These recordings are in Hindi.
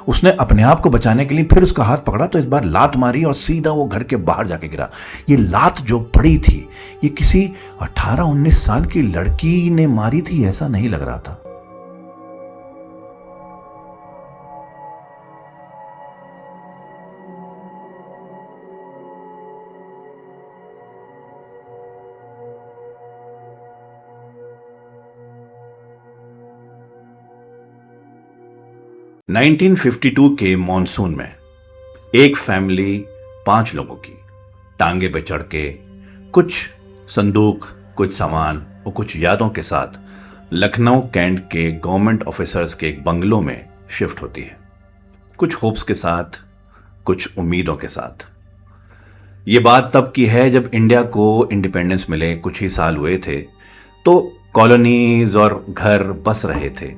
उसने अपने आप को बचाने के लिए फिर उसका हाथ पकड़ा तो इस बार लात मारी और सीधा वो घर के बाहर जाके गिरा। ये लात जो पड़ी थी ये किसी 18-19 साल की लड़की ने मारी थी ऐसा नहीं लग रहा था। नाइनटीन 52 के मॉनसून में एक फैमिली 5 लोगों की टांगे पे चढ़ के कुछ संदूक, कुछ सामान और कुछ यादों के साथ लखनऊ कैंट के गवर्नमेंट ऑफिसर्स के एक बंगलों में शिफ्ट होती है। कुछ होप्स के साथ, कुछ उम्मीदों के साथ। ये बात तब की है जब इंडिया को इंडिपेंडेंस मिले कुछ ही साल हुए थे, तो कॉलोनीज और घर बस रहे थे।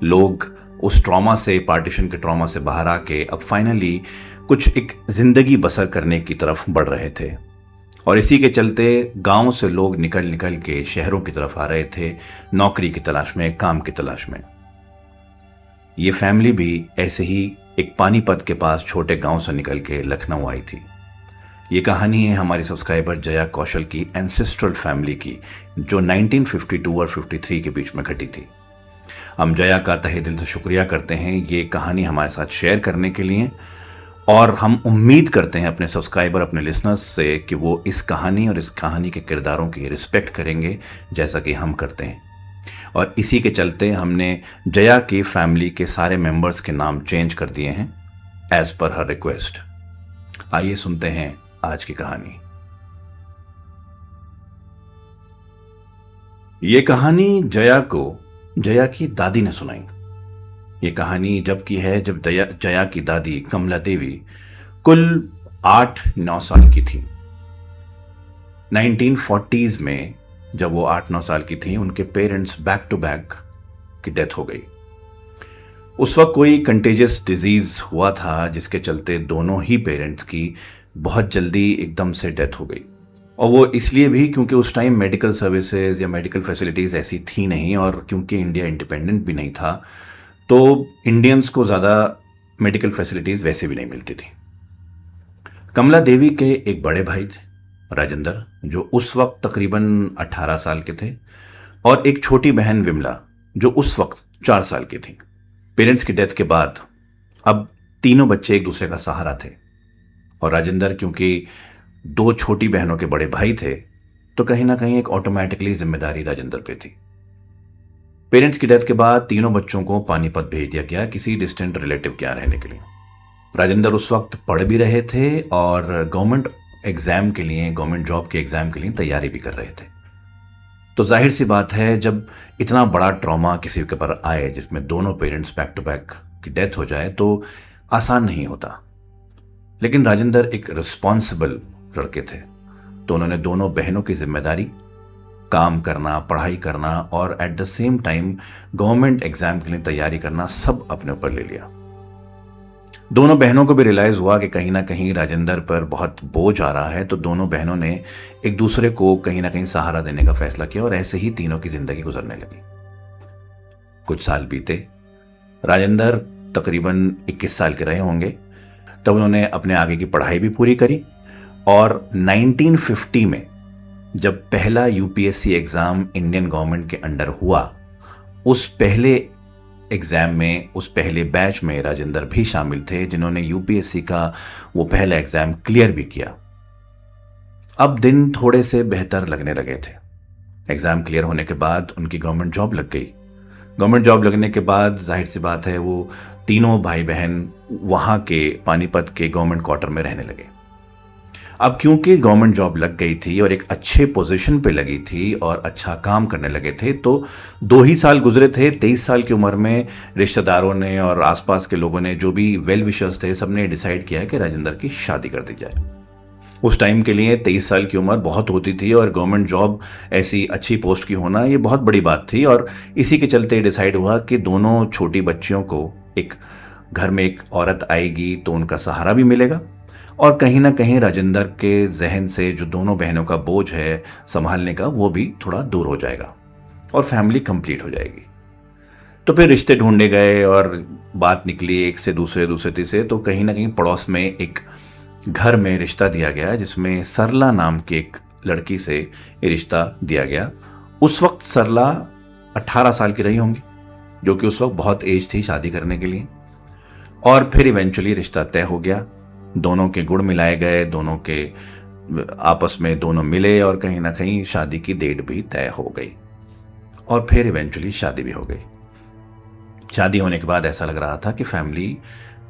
लोग उस ट्रॉमा से, पार्टीशन के ट्रॉमा से बाहर आके अब फाइनली कुछ एक जिंदगी बसर करने की तरफ बढ़ रहे थे। और इसी के चलते गांव से लोग निकल निकल के शहरों की तरफ आ रहे थे, नौकरी की तलाश में, काम की तलाश में। ये फैमिली भी ऐसे ही एक पानीपत के पास छोटे गांव से निकल के लखनऊ आई थी। ये कहानी है हमारी सब्सक्राइबर जया कौशल की एंसेस्ट्रल फैमिली की, जो 1952 और 53 के बीच में घटी थी। हम जया का तहे दिल से शुक्रिया करते हैं ये कहानी हमारे साथ शेयर करने के लिए, और हम उम्मीद करते हैं अपने सब्सक्राइबर, अपने लिसनर्स से कि वो इस कहानी और इस कहानी के किरदारों की रिस्पेक्ट करेंगे जैसा कि हम करते हैं। और इसी के चलते हमने जया की फैमिली के सारे मेंबर्स के नाम चेंज कर दिए हैं एज पर हर रिक्वेस्ट। आइए सुनते हैं आज की कहानी। ये कहानी जया की दादी ने सुनाई। ये कहानी जब की है जब जया की दादी कमला देवी कुल 8-9 साल की थी। 1940s में जब वो 8-9 साल की थी, उनके पेरेंट्स बैक टू बैक की डेथ हो गई। उस वक्त कोई कंटेजियस डिजीज हुआ था जिसके चलते दोनों ही पेरेंट्स की बहुत जल्दी एकदम से डेथ हो गई। और वो इसलिए भी क्योंकि उस टाइम मेडिकल सर्विसेज या मेडिकल फैसिलिटीज़ ऐसी थी नहीं, और क्योंकि इंडिया इंडिपेंडेंट भी नहीं था तो इंडियंस को ज़्यादा मेडिकल फैसिलिटीज़ वैसे भी नहीं मिलती थी। कमला देवी के एक बड़े भाई थे राजेंद्र, जो उस वक्त तकरीबन 18 साल के थे, और एक छोटी बहन विमला जो उस वक्त 4 साल की थी। पेरेंट्स की डेथ के बाद अब तीनों बच्चे एक दूसरे का सहारा थे, और राजेंद्र क्योंकि 2 छोटी बहनों के बड़े भाई थे तो कहीं ना कहीं एक ऑटोमेटिकली जिम्मेदारी राजेंद्र पे थी। पेरेंट्स की डेथ के बाद तीनों बच्चों को पानीपत भेज दिया गया किसी डिस्टेंट रिलेटिव के यहाँ रहने के लिए। राजेंद्र उस वक्त पढ़ भी रहे थे और गवर्नमेंट एग्जाम के लिए, गवर्नमेंट जॉब के एग्जाम के लिए तैयारी भी कर रहे थे। तो जाहिर सी बात है जब इतना बड़ा ट्रॉमा किसी के पर आए जिसमें दोनों पेरेंट्स बैक टू बैक की डेथ हो जाए तो आसान नहीं होता। लेकिन राजेंद्र एक रिस्पॉन्सिबल लड़के थे, तो उन्होंने दोनों बहनों की जिम्मेदारी, काम करना, पढ़ाई करना और at the same time government exam के लिए तैयारी करना सब अपने ऊपर ले लिया। दोनों बहनों को भी रियलाइज हुआ कि कहीं ना कहीं राजेंद्र पर बहुत बोझ आ रहा है, तो दोनों बहनों ने एक दूसरे को कहीं ना कहीं सहारा देने का फैसला किया, और ऐसे ही तीनों की जिंदगी गुजरने लगी। कुछ साल बीते, राजेंद्र तकरीबन 21 साल के रहे होंगे, तब उन्होंने अपने आगे की पढ़ाई भी पूरी करी। और 1950 में जब पहला यूपीएससी एग्ज़ाम इंडियन गवर्नमेंट के अंडर हुआ, उस पहले एग्ज़ाम में, उस पहले बैच में राजेंद्र भी शामिल थे जिन्होंने यूपीएससी का वो पहला एग्ज़ाम क्लियर भी किया। अब दिन थोड़े से बेहतर लगने लगे थे। एग्ज़ाम क्लियर होने के बाद उनकी गवर्नमेंट जॉब लग गई। गवर्नमेंट जॉब लगने के बाद जाहिर सी बात है वो तीनों भाई बहन वहाँ के पानीपत के गवर्नमेंट क्वार्टर में रहने लगे। अब क्योंकि गवर्नमेंट जॉब लग गई थी और एक अच्छे पोजीशन पे लगी थी और अच्छा काम करने लगे थे, तो 2 ही साल गुजरे थे। 23 साल की उम्र में रिश्तेदारों ने और आसपास के लोगों ने, जो भी वेल विशर्स थे, सबने डिसाइड किया कि राजेंद्र की शादी कर दी जाए। उस टाइम के लिए 23 साल की उम्र बहुत होती थी, और गवर्नमेंट जॉब ऐसी अच्छी पोस्ट की होना ये बहुत बड़ी बात थी। और इसी के चलते डिसाइड हुआ कि दोनों छोटी बच्चियों को, एक घर में एक औरत आएगी तो उनका सहारा भी मिलेगा, और कहीं ना कहीं राजेंद्र के जहन से जो दोनों बहनों का बोझ है संभालने का, वो भी थोड़ा दूर हो जाएगा और फैमिली कंप्लीट हो जाएगी। तो फिर रिश्ते ढूंढे गए और बात निकली एक से दूसरे, दूसरे तीसरे, तो कहीं ना कहीं पड़ोस में एक घर में रिश्ता दिया गया जिसमें सरला नाम की एक लड़की से ये रिश्ता दिया गया। उस वक्त सरला 18 साल की रही होंगी, जो कि उस वक्त बहुत एज थी शादी करने के लिए। और फिर इवेंचुअली रिश्ता तय हो गया, दोनों के गुण मिलाए गए, दोनों के आपस में दोनों मिले और कहीं ना कहीं शादी की डेट भी तय हो गई और फिर इवेंचुअली शादी भी हो गई। शादी होने के बाद ऐसा लग रहा था कि फैमिली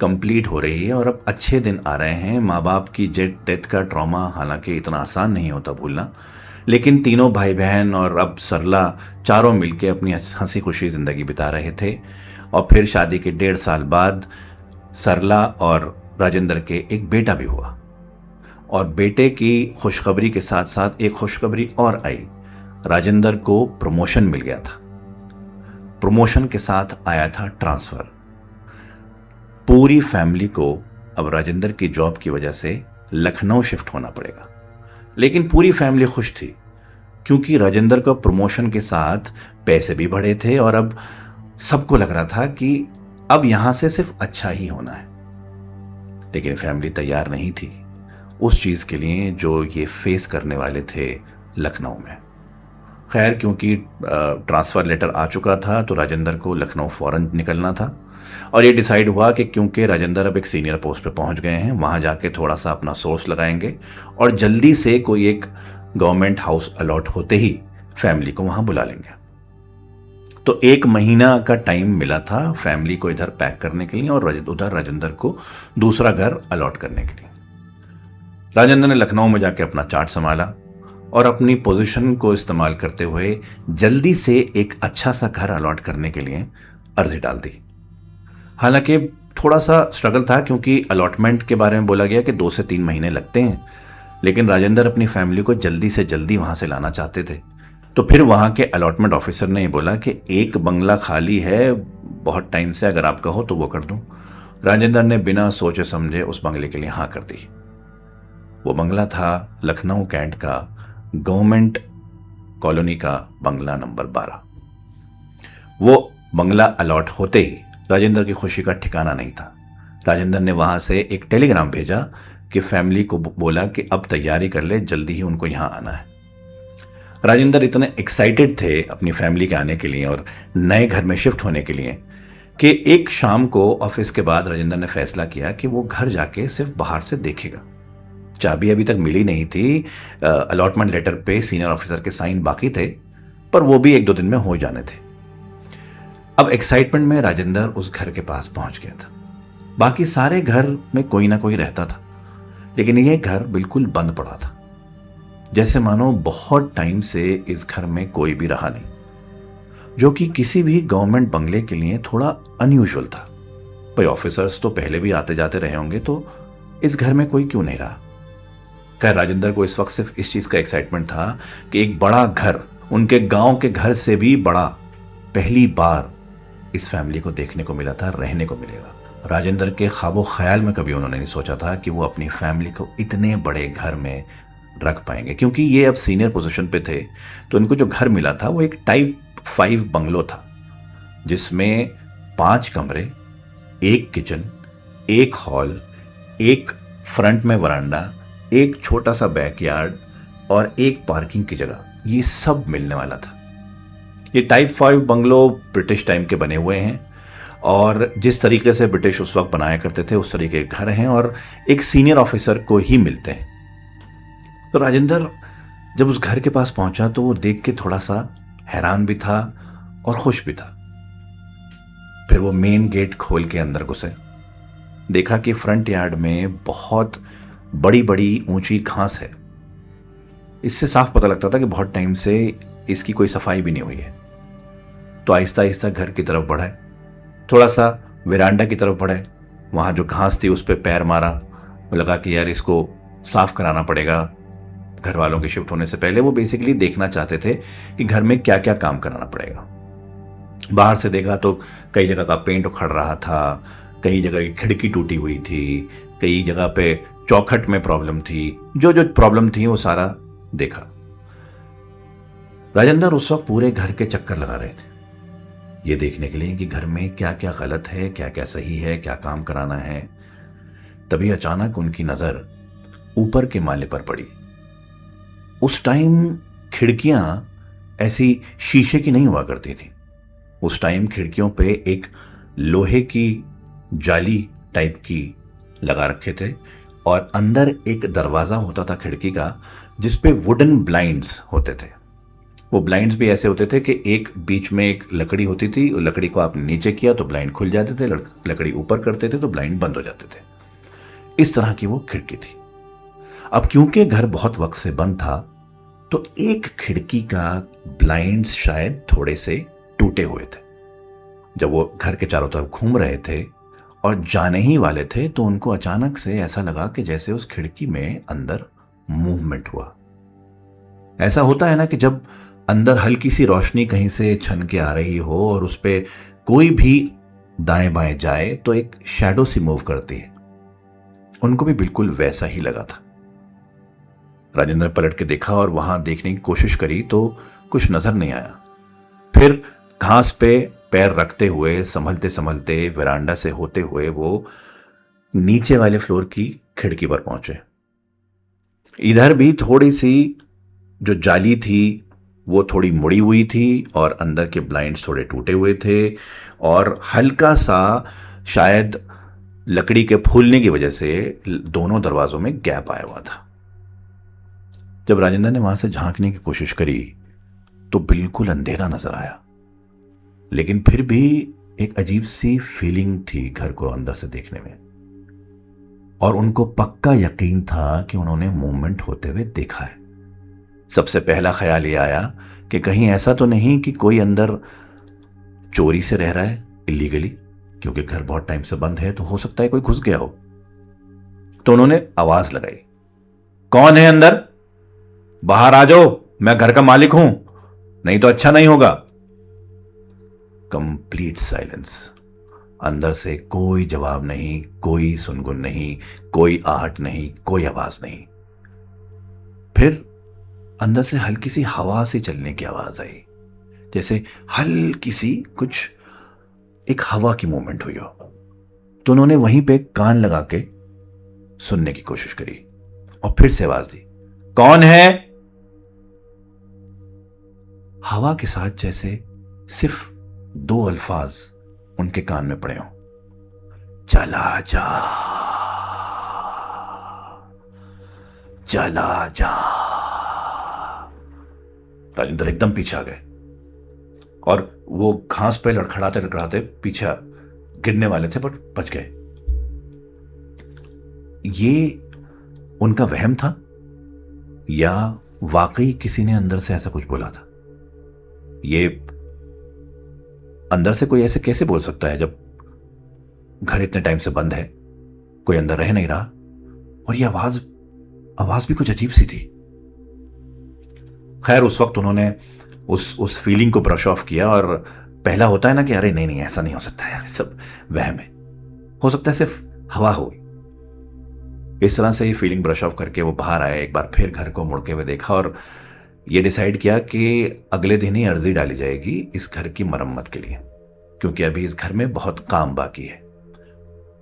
कंप्लीट हो रही है और अब अच्छे दिन आ रहे हैं। माँ बाप की डेथ का ट्रॉमा हालांकि इतना आसान नहीं होता भूलना, लेकिन तीनों भाई बहन और अब सरला चारों मिलके अपनी हंसी खुशी ज़िंदगी बिता रहे थे। और फिर शादी के 1.5 साल बाद सरला और राजेंद्र के एक बेटा भी हुआ और बेटे की खुशखबरी के साथ साथ एक खुशखबरी और आई, राजेंद्र को प्रमोशन मिल गया था। प्रमोशन के साथ आया था ट्रांसफ़र। पूरी फैमिली को अब राजेंद्र की जॉब की वजह से लखनऊ शिफ्ट होना पड़ेगा, लेकिन पूरी फैमिली खुश थी क्योंकि राजेंद्र का प्रमोशन के साथ पैसे भी बढ़े थे और अब सबको लग रहा था कि अब यहां से सिर्फ अच्छा ही होना है। लेकिन फैमिली तैयार नहीं थी उस चीज़ के लिए जो ये फेस करने वाले थे लखनऊ में। खैर, क्योंकि ट्रांसफ़र लेटर आ चुका था तो राजेंद्र को लखनऊ फ़ौरन निकलना था और ये डिसाइड हुआ कि क्योंकि राजेंद्र अब एक सीनियर पोस्ट पे पहुंच गए हैं, वहां जाके थोड़ा सा अपना सोर्स लगाएंगे और जल्दी से कोई एक गवर्नमेंट हाउस अलॉट होते ही फैमिली को वहां बुला लेंगे। तो 1 महीना का टाइम मिला था फैमिली को इधर पैक करने के लिए और उधर राजेंद्र को दूसरा घर अलॉट करने के लिए। राजेंद्र ने लखनऊ में जाके अपना चार्ट संभाला और अपनी पोजीशन को इस्तेमाल करते हुए जल्दी से एक अच्छा सा घर अलॉट करने के लिए अर्जी डाल दी। हालांकि थोड़ा सा स्ट्रगल था क्योंकि अलॉटमेंट के बारे में बोला गया कि 2 से 3 महीने लगते हैं, लेकिन राजेंद्र अपनी फैमिली को जल्दी से जल्दी वहाँ से लाना चाहते थे। तो फिर वहाँ के अलॉटमेंट ऑफिसर ने ये बोला कि एक बंगला खाली है बहुत टाइम से, अगर आप कहो तो वो कर दूँ। राजेंद्र ने बिना सोचे समझे उस बंगले के लिए हाँ कर दी। वो बंगला था लखनऊ कैंट का गवर्नमेंट कॉलोनी का बंगला नंबर 12। वो बंगला अलॉट होते ही राजेंद्र की खुशी का ठिकाना नहीं था। राजेंद्र ने वहाँ से एक टेलीग्राम भेजा कि फैमिली को बोला कि अब तैयारी कर ले, जल्दी ही उनको यहाँ आना है। राजेंद्र इतने एक्साइटेड थे अपनी फैमिली के आने के लिए और नए घर में शिफ्ट होने के लिए कि एक शाम को ऑफिस के बाद राजेंद्र ने फैसला किया कि वो घर जाके सिर्फ बाहर से देखेगा। चाबी अभी तक मिली नहीं थी, अलॉटमेंट लेटर पे सीनियर ऑफिसर के साइन बाकी थे, पर वो भी 1-2 दिन में हो जाने थे। अब एक्साइटमेंट में राजेंद्र उस घर के पास पहुंच गया था। बाकी सारे घर में कोई ना कोई रहता था, लेकिन ये घर बिल्कुल बंद पड़ा था, जैसे मानो बहुत टाइम से इस घर में कोई भी रहा नहीं, जो कि किसी भी गवर्नमेंट बंगले के लिए थोड़ा अनयूजुअल था। भाई ऑफिसर्स तो पहले भी आते जाते रहे होंगे, तो इस घर में कोई क्यों नहीं रहा। खैर, राजेंद्र को इस वक्त सिर्फ इस चीज का एक्साइटमेंट था कि एक बड़ा घर, उनके गांव के घर से भी बड़ा, पहली बार इस फैमिली को देखने को मिला था, रहने को मिलेगा। राजेंद्र के ख्वाबो ख्याल में कभी उन्होंने नहीं सोचा था कि वो अपनी फैमिली को इतने बड़े घर में रख पाएंगे, क्योंकि ये अब सीनियर पोजीशन पे थे। तो इनको जो घर मिला था वो एक टाइप 5 बंगलो था, जिसमें 5 कमरे, 1 किचन, 1 हॉल, 1 फ्रंट में वरांडा, एक छोटा सा बैकयार्ड और 1 पार्किंग की जगह, ये सब मिलने वाला था। ये टाइप 5 बंगलो ब्रिटिश टाइम के बने हुए हैं और जिस तरीके से ब्रिटिश उस वक्त बनाया करते थे उस तरीके के घर हैं और एक सीनियर ऑफिसर को ही मिलते हैं। तो राजेंद्र जब उस घर के पास पहुंचा तो वो देख के थोड़ा सा हैरान भी था और खुश भी था। फिर वो मेन गेट खोल के अंदर घुसे, देखा कि फ्रंट यार्ड में बहुत बड़ी बड़ी ऊंची घास है। इससे साफ पता लगता था कि बहुत टाइम से इसकी कोई सफाई भी नहीं हुई है। तो आहिस्ता आहिस्ता घर की तरफ बढ़े, थोड़ा सा वेरांडा की तरफ बढ़े, वहाँ जो घास थी उस पर पैर मारा, लगा कि यार इसको साफ कराना पड़ेगा घर वालों के शिफ्ट होने से पहले। वो बेसिकली देखना चाहते थे कि घर में क्या क्या काम कराना पड़ेगा। बाहर से देखा तो कई जगह का पेंट उखड़ रहा था, कई जगह की खिड़की टूटी हुई थी, कई जगह पे चौखट में प्रॉब्लम थी। जो जो प्रॉब्लम थी वो सारा देखा। राजेंद्र उस वक्त पूरे घर के चक्कर लगा रहे थे ये देखने के लिए कि घर में क्या क्या गलत है, क्या क्या सही है, क्या काम कराना है। तभी अचानक उनकी नज़र ऊपर के माले पर पड़ी। उस टाइम खिड़कियां ऐसी शीशे की नहीं हुआ करती थी। उस टाइम खिड़कियों पे एक लोहे की जाली टाइप की लगा रखे थे और अंदर एक दरवाज़ा होता था खिड़की का, जिस पे वुडन ब्लाइंड्स होते थे। वो ब्लाइंड्स भी ऐसे होते थे कि एक बीच में एक लकड़ी होती थी, लकड़ी को आप नीचे किया तो ब्लाइंड खुल जाते थे, लकड़ी ऊपर करते थे तो ब्लाइंड बंद हो जाते थे। इस तरह की वो खिड़की थी। अब क्योंकि घर बहुत वक्त से बंद था तो एक खिड़की का ब्लाइंड्स शायद थोड़े से टूटे हुए थे। जब वो घर के चारों तरफ घूम रहे थे और जाने ही वाले थे तो उनको अचानक से ऐसा लगा कि जैसे उस खिड़की में अंदर मूवमेंट हुआ। ऐसा होता है ना कि जब अंदर हल्की सी रोशनी कहीं से छन के आ रही हो और उस पर कोई भी दाएं बाएं जाए तो एक शैडो सी मूव करती है। उनको भी बिल्कुल वैसा ही लगा था। राजेंद्र ने पलट के देखा और वहां देखने की कोशिश करी तो कुछ नजर नहीं आया। फिर घास पे पैर रखते हुए संभलते संभलते वरांडा से होते हुए वो नीचे वाले फ्लोर की खिड़की पर पहुंचे। इधर भी थोड़ी सी जो जाली थी वो थोड़ी मुड़ी हुई थी और अंदर के ब्लाइंड्स थोड़े टूटे हुए थे और हल्का सा शायद लकड़ी के फूलने की वजह से दोनों दरवाजों में गैप आया हुआ था। जब राजेंद्र ने वहां से झांकने की कोशिश करी तो बिल्कुल अंधेरा नजर आया, लेकिन फिर भी एक अजीब सी फीलिंग थी घर को अंदर से देखने में और उनको पक्का यकीन था कि उन्होंने मूवमेंट होते हुए देखा है। सबसे पहला ख्याल ये आया कि कहीं ऐसा तो नहीं कि कोई अंदर चोरी से रह रहा है इलीगली, क्योंकि घर बहुत टाइम से बंद है तो हो सकता है कोई घुस गया हो। तो उन्होंने आवाज लगाई, कौन है अंदर? बाहर आ जाओ, मैं घर का मालिक हूं, नहीं तो अच्छा नहीं होगा। Complete silence. अंदर से कोई जवाब नहीं, कोई सुनगुन नहीं, कोई आहट नहीं, कोई आवाज नहीं। फिर अंदर से हल्की सी हवा से चलने की आवाज आई, जैसे हल्की सी कुछ एक हवा की मूवमेंट हुई हो। तो उन्होंने वहीं पे कान लगा के सुनने की कोशिश करी और फिर से आवाज दी, कौन है? हवा के साथ जैसे सिर्फ दो अल्फाज उनके कान में पड़े हों, चला जा, चला जा। राजेंद्र एकदम पीछे आ गए और वो घास पे लड़खड़ाते लड़खड़ाते पीछे गिरने वाले थे, बट बच गए। ये उनका वहम था या वाकई किसी ने अंदर से ऐसा कुछ बोला था? ये अंदर से कोई ऐसे कैसे बोल सकता है जब घर इतने टाइम से बंद है, कोई अंदर रह नहीं रहा और ये आवाज भी कुछ अजीब सी थी। खैर उस वक्त उन्होंने उस फीलिंग को ब्रश ऑफ किया और पहला होता है ना कि अरे नहीं नहीं ऐसा नहीं हो सकता है, सब वहम है, हो सकता है सिर्फ हवा हो। इस तरह से ये फीलिंग ब्रश ऑफ करके वो बाहर आए। एक बार फिर घर को मुड़ के हुए देखा और ये डिसाइड किया कि अगले दिन ही अर्जी डाली जाएगी इस घर की मरम्मत के लिए, क्योंकि अभी इस घर में बहुत काम बाकी है।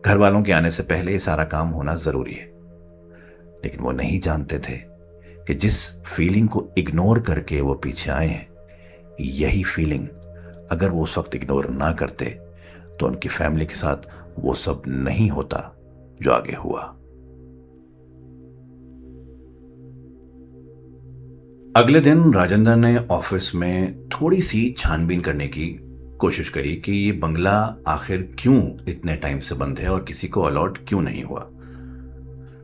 घर वालों के आने से पहले ये सारा काम होना जरूरी है। लेकिन वो नहीं जानते थे कि जिस फीलिंग को इग्नोर करके वो पीछे आए हैं, यही फीलिंग अगर वो उस वक्त इग्नोर ना करते तो उनकी फैमिली के साथ वो सब नहीं होता जो आगे हुआ। अगले दिन राजेंद्र ने ऑफिस में थोड़ी सी छानबीन करने की कोशिश करी कि ये बंगला आखिर क्यों इतने टाइम से बंद है और किसी को अलॉट क्यों नहीं हुआ।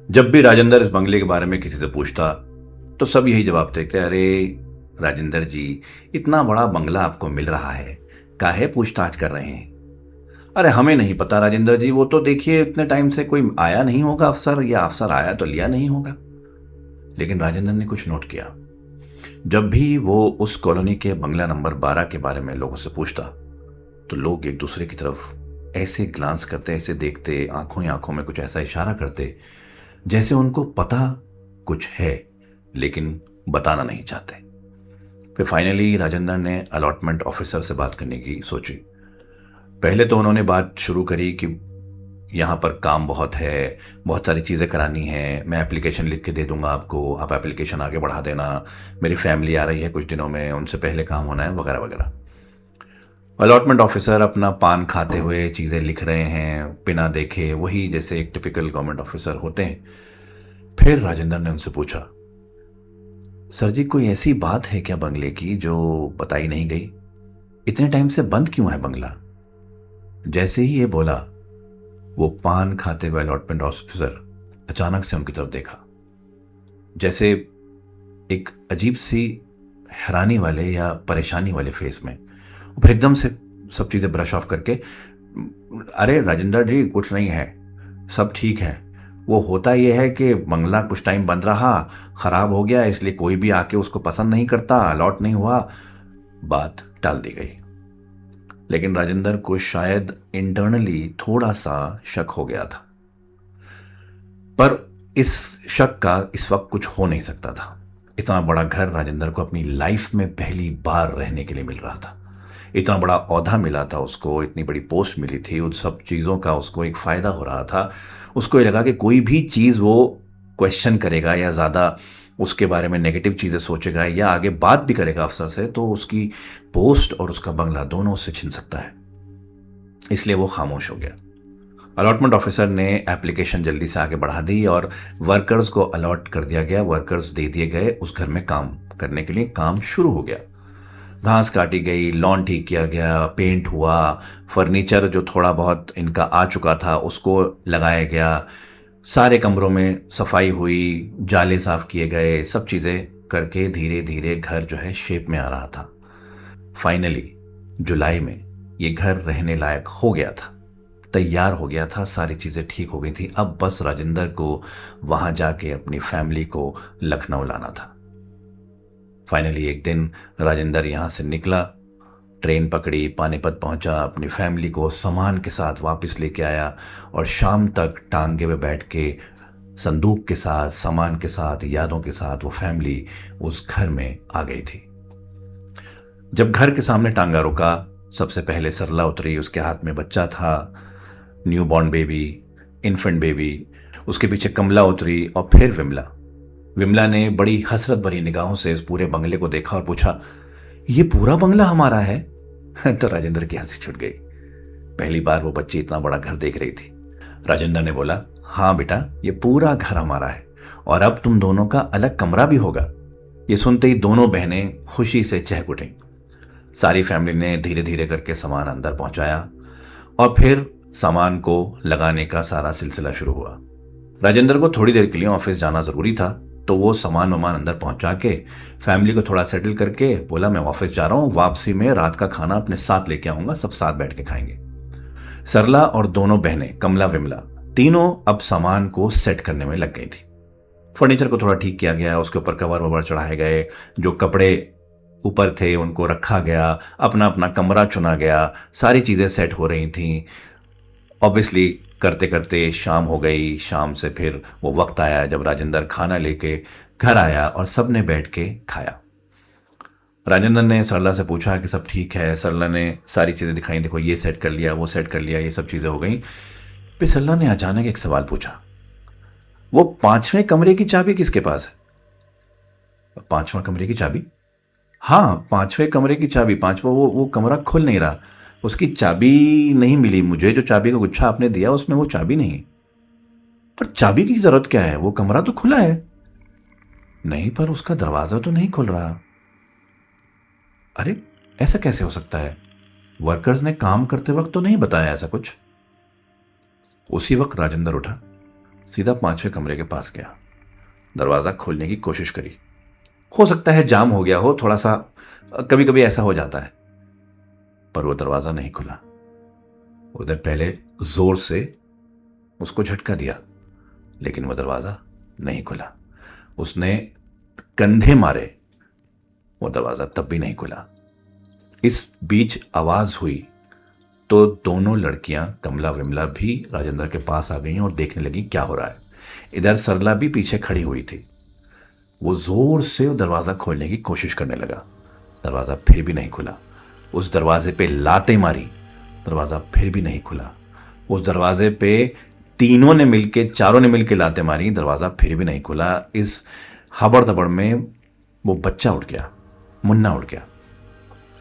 जब भी राजेंद्र इस बंगले के बारे में किसी से पूछता तो सब यही जवाब थे कि अरे राजेंद्र जी, इतना बड़ा बंगला आपको मिल रहा है, काहे पूछताछ कर रहे हैं? अरे हमें नहीं पता राजेंद्र जी, वो तो देखिए इतने टाइम से कोई आया नहीं होगा अफसर, या अफसर आया तो लिया नहीं होगा। लेकिन राजेंद्र ने कुछ नोट किया, जब भी वो उस कॉलोनी के बंगला नंबर 12 के बारे में लोगों से पूछता तो लोग एक दूसरे की तरफ ऐसे ग्लांस करते, ऐसे देखते, आंखों ही आंखों में कुछ ऐसा इशारा करते जैसे उनको पता कुछ है लेकिन बताना नहीं चाहते। फिर फाइनली राजेंद्र ने अलॉटमेंट ऑफिसर से बात करने की सोची। पहले तो उन्होंने बात शुरू करी कि यहाँ पर काम बहुत है, बहुत सारी चीज़ें करानी हैं, मैं एप्लीकेशन लिख के दे दूंगा आपको, आप एप्लीकेशन आगे बढ़ा देना, मेरी फैमिली आ रही है कुछ दिनों में, उनसे पहले काम होना है, वगैरह वगैरह। अलॉटमेंट ऑफिसर अपना पान खाते हुए चीज़ें लिख रहे हैं बिना देखे, वही जैसे एक टिपिकल गवर्नमेंट ऑफिसर होते हैं। फिर राजेंद्र ने उनसे पूछा, सर जी कोई ऐसी बात है क्या बंगले की जो बताई नहीं गई? इतने टाइम से बंद क्यों है बंगला? जैसे ही ये बोला, वो पान खाते हुए अलॉटमेंट ऑफिसर अचानक से उनकी तरफ देखा, जैसे एक अजीब सी हैरानी वाले या परेशानी वाले फेस में। फिर एकदम से सब चीज़ें ब्रश ऑफ करके, अरे राजेंद्र जी कुछ नहीं है, सब ठीक है, वो होता ये है कि बंगला कुछ टाइम बंद रहा, ख़राब हो गया, इसलिए कोई भी आके उसको पसंद नहीं करता, अलॉट नहीं हुआ, बात टाल दी गई। लेकिन राजेंद्र को शायद इंटरनली थोड़ा सा शक हो गया था, पर इस शक का इस वक्त कुछ हो नहीं सकता था। इतना बड़ा घर राजेंद्र को अपनी लाइफ में पहली बार रहने के लिए मिल रहा था, इतना बड़ा औहदा मिला था उसको, इतनी बड़ी पोस्ट मिली थी, उन सब चीज़ों का उसको एक फ़ायदा हो रहा था। उसको ये लगा कि कोई भी चीज़ वो क्वेश्चन करेगा या ज़्यादा उसके बारे में नेगेटिव चीज़ें सोचेगा या आगे बात भी करेगा अफसर से, तो उसकी पोस्ट और उसका बंगला दोनों उससे छिन सकता है। इसलिए वो खामोश हो गया। अलॉटमेंट ऑफिसर ने एप्लीकेशन जल्दी से आगे बढ़ा दी और वर्कर्स को अलॉट कर दिया गया, वर्कर्स दे दिए गए उस घर में काम करने के लिए। काम शुरू हो गया, घास काटी गई, लॉन ठीक किया गया, पेंट हुआ, फर्नीचर जो थोड़ा बहुत इनका आ चुका था उसको लगाया गया, सारे कमरों में सफाई हुई, जाले साफ किए गए, सब चीज़ें करके धीरे धीरे घर जो है शेप में आ रहा था। फाइनली जुलाई में ये घर रहने लायक हो गया था, तैयार हो गया था, सारी चीज़ें ठीक हो गई थी। अब बस राजेंद्र को वहाँ जाके अपनी फैमिली को लखनऊ लाना था। फाइनली एक दिन राजेंद्र यहाँ से निकला, ट्रेन पकड़ी, पानीपत पहुँचा, अपनी फैमिली को सामान के साथ वापस लेके आया और शाम तक टांगे पे बैठ के संदूक के साथ, सामान के साथ, यादों के साथ वो फैमिली उस घर में आ गई थी। जब घर के सामने टांगा रुका, सबसे पहले सरला उतरी, उसके हाथ में बच्चा था, new born baby, infant baby. उसके पीछे कमला उतरी और फिर विमला। विमला ने बड़ी हसरत भरी निगाहों से इस पूरे बंगले को देखा और पूछा, ये पूरा बंगला हमारा है? तो राजेंद्र की हंसी छूट गई। पहली बार वो बच्ची इतना बड़ा घर देख रही थी। राजेंद्र ने बोला, हाँ बेटा, ये पूरा घर हमारा है और अब तुम दोनों का अलग कमरा भी होगा। ये सुनते ही दोनों बहनें खुशी से चहक उठीं। सारी फैमिली ने धीरे धीरे करके सामान अंदर पहुंचाया और फिर सामान को लगाने का सारा सिलसिला शुरू हुआ। राजेंद्र को थोड़ी देर के लिए ऑफिस जाना ज़रूरी था, तो वो सामान वामान अंदर पहुंचा के फैमिली को थोड़ा सेटल करके बोला, मैं ऑफिस जा रहा हूँ, वापसी में रात का खाना अपने साथ लेके आऊँगा, सब साथ बैठ के खाएंगे। सरला और दोनों बहनें कमला विमला तीनों अब सामान को सेट करने में लग गई थी। फर्नीचर को थोड़ा ठीक किया गया, उसके ऊपर कवर ववर चढ़ाए गए, जो कपड़े ऊपर थे उनको रखा गया, अपना अपना कमरा चुना गया, सारी चीज़ें सेट हो रही थीं। ऑब्वियसली करते करते शाम हो गई। शाम से फिर वो वक्त आया जब राजेंद्र खाना लेके घर आया और सब ने बैठ के खाया। राजेंद्र ने सरला से पूछा कि सब ठीक है। सरला ने सारी चीज़ें दिखाई, देखो ये सेट कर लिया, वो सेट कर लिया, ये सब चीज़ें हो गई। फिर सरला ने अचानक एक सवाल पूछा, वो 5वें कमरे की चाबी किसके पास है? 5वां कमरे की चाबी? हाँ, 5वें कमरे की चाबी। 5वां वो कमरा खुल नहीं रहा, उसकी चाबी नहीं मिली मुझे। जो चाबी का गुच्छा आपने दिया उसमें वो चाबी नहीं। पर चाबी की जरूरत क्या है? वो कमरा तो खुला है। नहीं, पर उसका दरवाजा तो नहीं खुल रहा। अरे ऐसा कैसे हो सकता है? वर्कर्स ने काम करते वक्त तो नहीं बताया ऐसा कुछ। उसी वक्त राजेंद्र उठा, सीधा 5वें कमरे के पास गया, दरवाजा खोलने की कोशिश करी। हो सकता है जाम हो गया हो, थोड़ा सा, कभी कभी ऐसा हो जाता है। पर वो दरवाजा नहीं खुला। उधर पहले जोर से उसको झटका दिया, लेकिन वो दरवाजा नहीं खुला। उसने कंधे मारे, वो दरवाजा तब भी नहीं खुला। इस बीच आवाज हुई तो दोनों लड़कियां कमला विमला भी राजेंद्र के पास आ गईं और देखने लगी क्या हो रहा है। इधर सरला भी पीछे खड़ी हुई थी। वो जोर से दरवाजा खोलने की कोशिश करने लगा, दरवाज़ा फिर भी नहीं खुला। उस दरवाजे पे लातें मारी, दरवाज़ा फिर भी नहीं खुला। उस दरवाजे पे चारों ने मिलके लातें मारी, दरवाज़ा फिर भी नहीं खुला। इस हबड़ दबड़ में वो बच्चा उठ गया, मुन्ना उठ गया।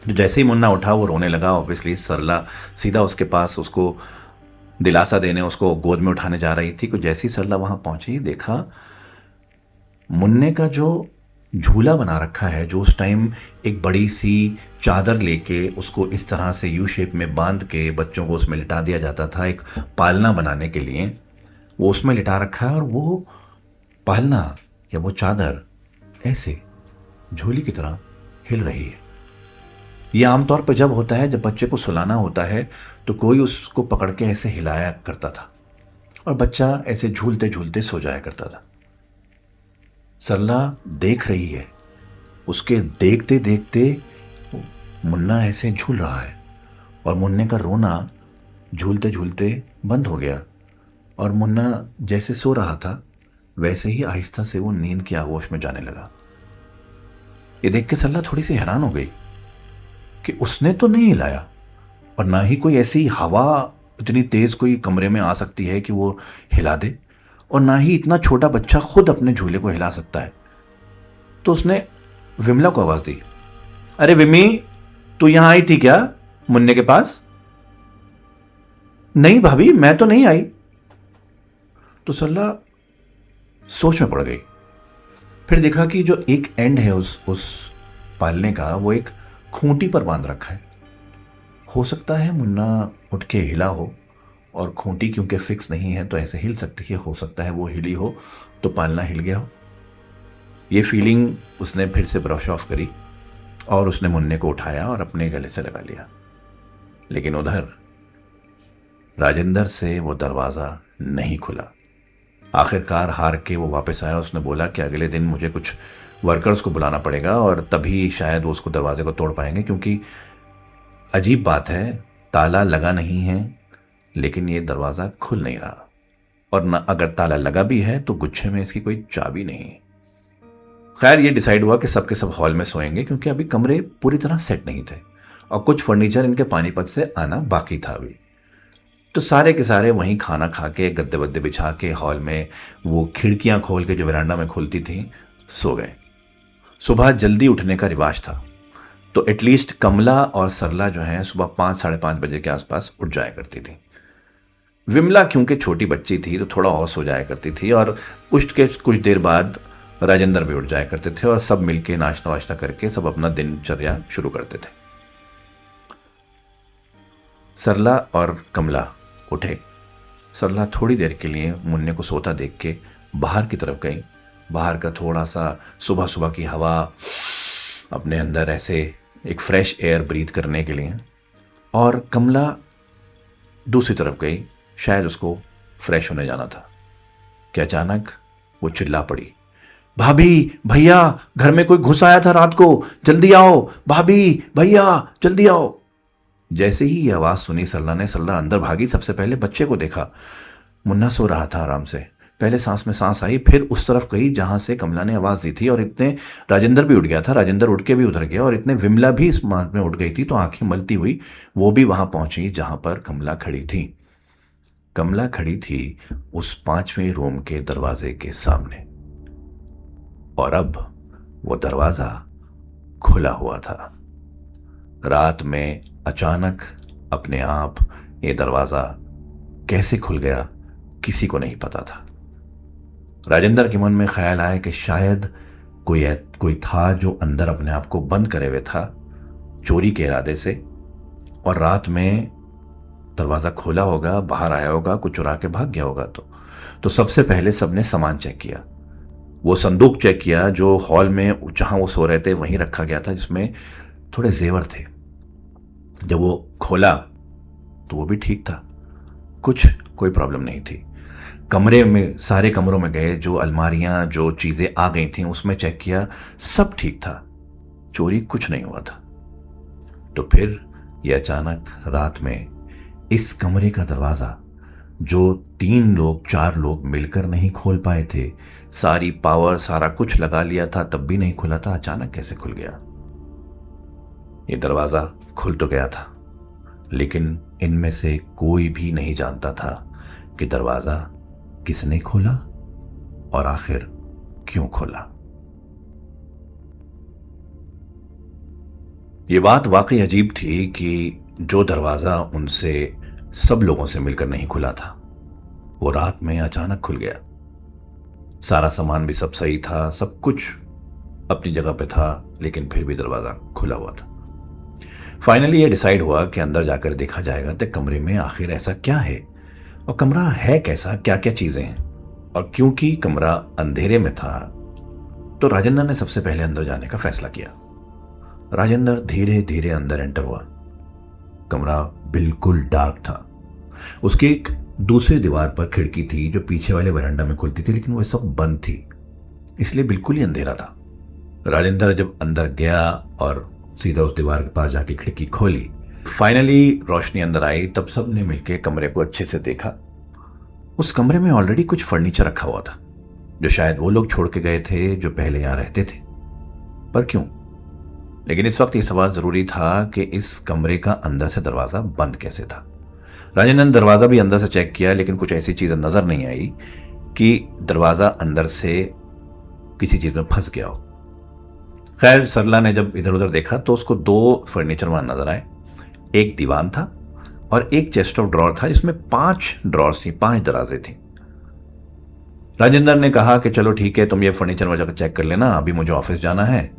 तो जैसे ही मुन्ना उठा वो रोने लगा। ऑब्वियसली सरला सीधा उसके पास उसको दिलासा देने, उसको गोद में उठाने जा रही थी कि जैसे ही सरला वहाँ पहुंची, देखा मुन्ने का जो झूला बना रखा है, जो उस टाइम एक बड़ी सी चादर लेके उसको इस तरह से यू शेप में बांध के बच्चों को उसमें लिटा दिया जाता था एक पालना बनाने के लिए, वो उसमें लिटा रखा है। और वो पालना या वो चादर ऐसे झोली की तरह हिल रही है। ये आमतौर पर जब होता है, जब बच्चे को सुलाना होता है तो कोई उसको पकड़ के ऐसे हिलाया करता था और बच्चा ऐसे झूलते झूलते सो जाया करता था। सरला देख रही है, उसके देखते देखते मुन्ना ऐसे झूल रहा है और मुन्ने का रोना झूलते झूलते बंद हो गया और मुन्ना जैसे सो रहा था वैसे ही आहिस्ता से वो नींद की आगोश में जाने लगा। ये देख के सरला थोड़ी सी हैरान हो गई कि उसने तो नहीं हिलाया और ना ही कोई ऐसी हवा इतनी तेज कोई कमरे में आ सकती है कि वो हिला दे, और ना ही इतना छोटा बच्चा खुद अपने झूले को हिला सकता है। तो उसने विमला को आवाज दी, अरे विमी, तू यहां आई थी क्या मुन्ने के पास? नहीं भाभी, मैं तो नहीं आई। तो सरला सोच में पड़ गई। फिर देखा कि जो एक एंड है उस पालने का, वो एक खूंटी पर बांध रखा है। हो सकता है मुन्ना उठ के हिला हो, और खूंटी क्योंकि फिक्स नहीं है तो ऐसे हिल सकती है। हो सकता है वो हिली हो तो पालना हिल गया हो। ये फीलिंग उसने फिर से ब्रश ऑफ करी और उसने मुन्ने को उठाया और अपने गले से लगा लिया। लेकिन उधर राजेंद्र से वो दरवाज़ा नहीं खुला। आखिरकार हार के वो वापस आया। उसने बोला कि अगले दिन मुझे कुछ वर्कर्स को बुलाना पड़ेगा और तभी शायद वो उसको दरवाजे को तोड़ पाएंगे, क्योंकि अजीब बात है, ताला लगा नहीं है लेकिन ये दरवाज़ा खुल नहीं रहा, और न अगर ताला लगा भी है तो गुच्छे में इसकी कोई चाबी नहीं है। खैर, ये डिसाइड हुआ कि सबके सब हॉल में सोएंगे, क्योंकि अभी कमरे पूरी तरह सेट नहीं थे और कुछ फर्नीचर इनके पानीपत से आना बाकी था अभी। तो सारे के सारे वहीं खाना खा के गद्दे वद्दे बिछा के हॉल में वो खिड़कियां खोल के जो वरांडा में खुलती थी सो गए। सुबह जल्दी उठने का रिवाज था, तो एटलीस्ट कमला और सरला जो हैं सुबह 5-5:30 बजे के आसपास उठ जाया करती थी। विमला क्योंकि छोटी बच्ची थी तो थोड़ा और सो जाया करती थी, और कुछ देर बाद राजेंद्र भी उठ जाया करते थे और सब मिलके नाश्ता वाश्ता करके सब अपना दिनचर्या शुरू करते थे। सरला और कमला उठे। सरला थोड़ी देर के लिए मुन्ने को सोता देख के बाहर की तरफ गई। बाहर का थोड़ा सा सुबह सुबह की हवा अपने अंदर ऐसे एक फ्रेश एयर ब्रीथ करने के लिए, और कमला दूसरी तरफ गई, शायद उसको फ्रेश होने जाना था कि अचानक वो चिल्ला पड़ी, भाभी भैया, घर में कोई घुस आया था रात को, जल्दी आओ, भाभी भैया जल्दी आओ। जैसे ही ये आवाज़ सुनी सरला अंदर भागी। सबसे पहले बच्चे को देखा, मुन्ना सो रहा था आराम से। पहले सांस में सांस आई, फिर उस तरफ गई जहां से कमला ने आवाज़ दी थी, और इतने राजेंद्र भी उठ गया था। राजेंद्र उठ के भी उधर गया, और इतने विमला भी इस मार्ग में उठ गई थी, तो आंखें मलती हुई वो भी वहां पहुंची जहां पर कमला खड़ी थी। कमला खड़ी थी उस 5वें रूम के दरवाजे के सामने, और अब वो दरवाज़ा खुला हुआ था। रात में अचानक अपने आप ये दरवाज़ा कैसे खुल गया किसी को नहीं पता था। राजेंद्र के मन में ख्याल आया कि शायद कोई था जो अंदर अपने आप को बंद करे हुए था चोरी के इरादे से, और रात में दरवाज़ा खोला होगा, बाहर आया होगा, कुछ चुरा के भाग गया होगा। तो सबसे पहले सबने सामान चेक किया। वो संदूक चेक किया जो हॉल में जहां वो सो रहे थे वहीं रखा गया था, जिसमें थोड़े जेवर थे। जब वो खोला तो वो भी ठीक था, कोई प्रॉब्लम नहीं थी। कमरे में, सारे कमरों में गए, जो अलमारियां, जो चीज़ें आ गई थीं उसमें चेक किया, सब ठीक था, चोरी कुछ नहीं हुआ था। तो फिर ये अचानक रात में इस कमरे का दरवाज़ा जो 3 लोग 4 लोग मिलकर नहीं खोल पाए थे, सारी पावर सारा कुछ लगा लिया था तब भी नहीं खुला था, अचानक कैसे खुल गया? ये दरवाज़ा खुल तो गया था, लेकिन इनमें से कोई भी नहीं जानता था कि दरवाज़ा किसने खोला और आखिर क्यों खोला। ये बात वाकई अजीब थी कि जो दरवाज़ा उनसे सब लोगों से मिलकर नहीं खुला था, वो रात में अचानक खुल गया। सारा सामान भी सब सही था, सब कुछ अपनी जगह पे था, लेकिन फिर भी दरवाज़ा खुला हुआ था। फाइनली ये डिसाइड हुआ कि अंदर जाकर देखा जाएगा कि कमरे में आखिर ऐसा क्या है और कमरा है कैसा, क्या क्या चीज़ें हैं। और क्योंकि कमरा अंधेरे में था तो राजेंद्र ने सबसे पहले अंदर जाने का फैसला किया। राजेंद्र धीरे धीरे अंदर एंटर हुआ। कमरा बिल्कुल डार्क था। उसकी एक दूसरी दीवार पर खिड़की थी जो पीछे वाले वरांडा में खुलती थी, लेकिन वो इस वक्त बंद थी, इसलिए बिल्कुल ही अंधेरा था। राजेंद्र जब अंदर गया और सीधा उस दीवार के पास जाके खिड़की खोली, फाइनली रोशनी अंदर आई। तब सब ने मिलकर कमरे को अच्छे से देखा। उस कमरे में ऑलरेडी कुछ फर्नीचर रखा हुआ था जो शायद वो लोग छोड़ के गए थे जो पहले यहां रहते थे। पर क्यों? लेकिन इस वक्त ये सवाल जरूरी था कि इस कमरे का अंदर से दरवाजा बंद कैसे था। राजेंद्र ने दरवाजा भी अंदर से चेक किया, लेकिन कुछ ऐसी चीज नजर नहीं आई कि दरवाजा अंदर से किसी चीज में फंस गया हो। खैर, सरला ने जब इधर उधर देखा तो उसको 2 फर्नीचर वहां नजर आए। एक दीवान था और एक चेस्ट ऑफ ड्रॉर था जिसमें 5 ड्रॉर्स थी, 5 दराजें थी। राजेंद्र ने कहा कि चलो ठीक है, तुम ये फर्नीचर वजह चेक कर लेना, अभी मुझे ऑफिस जाना है।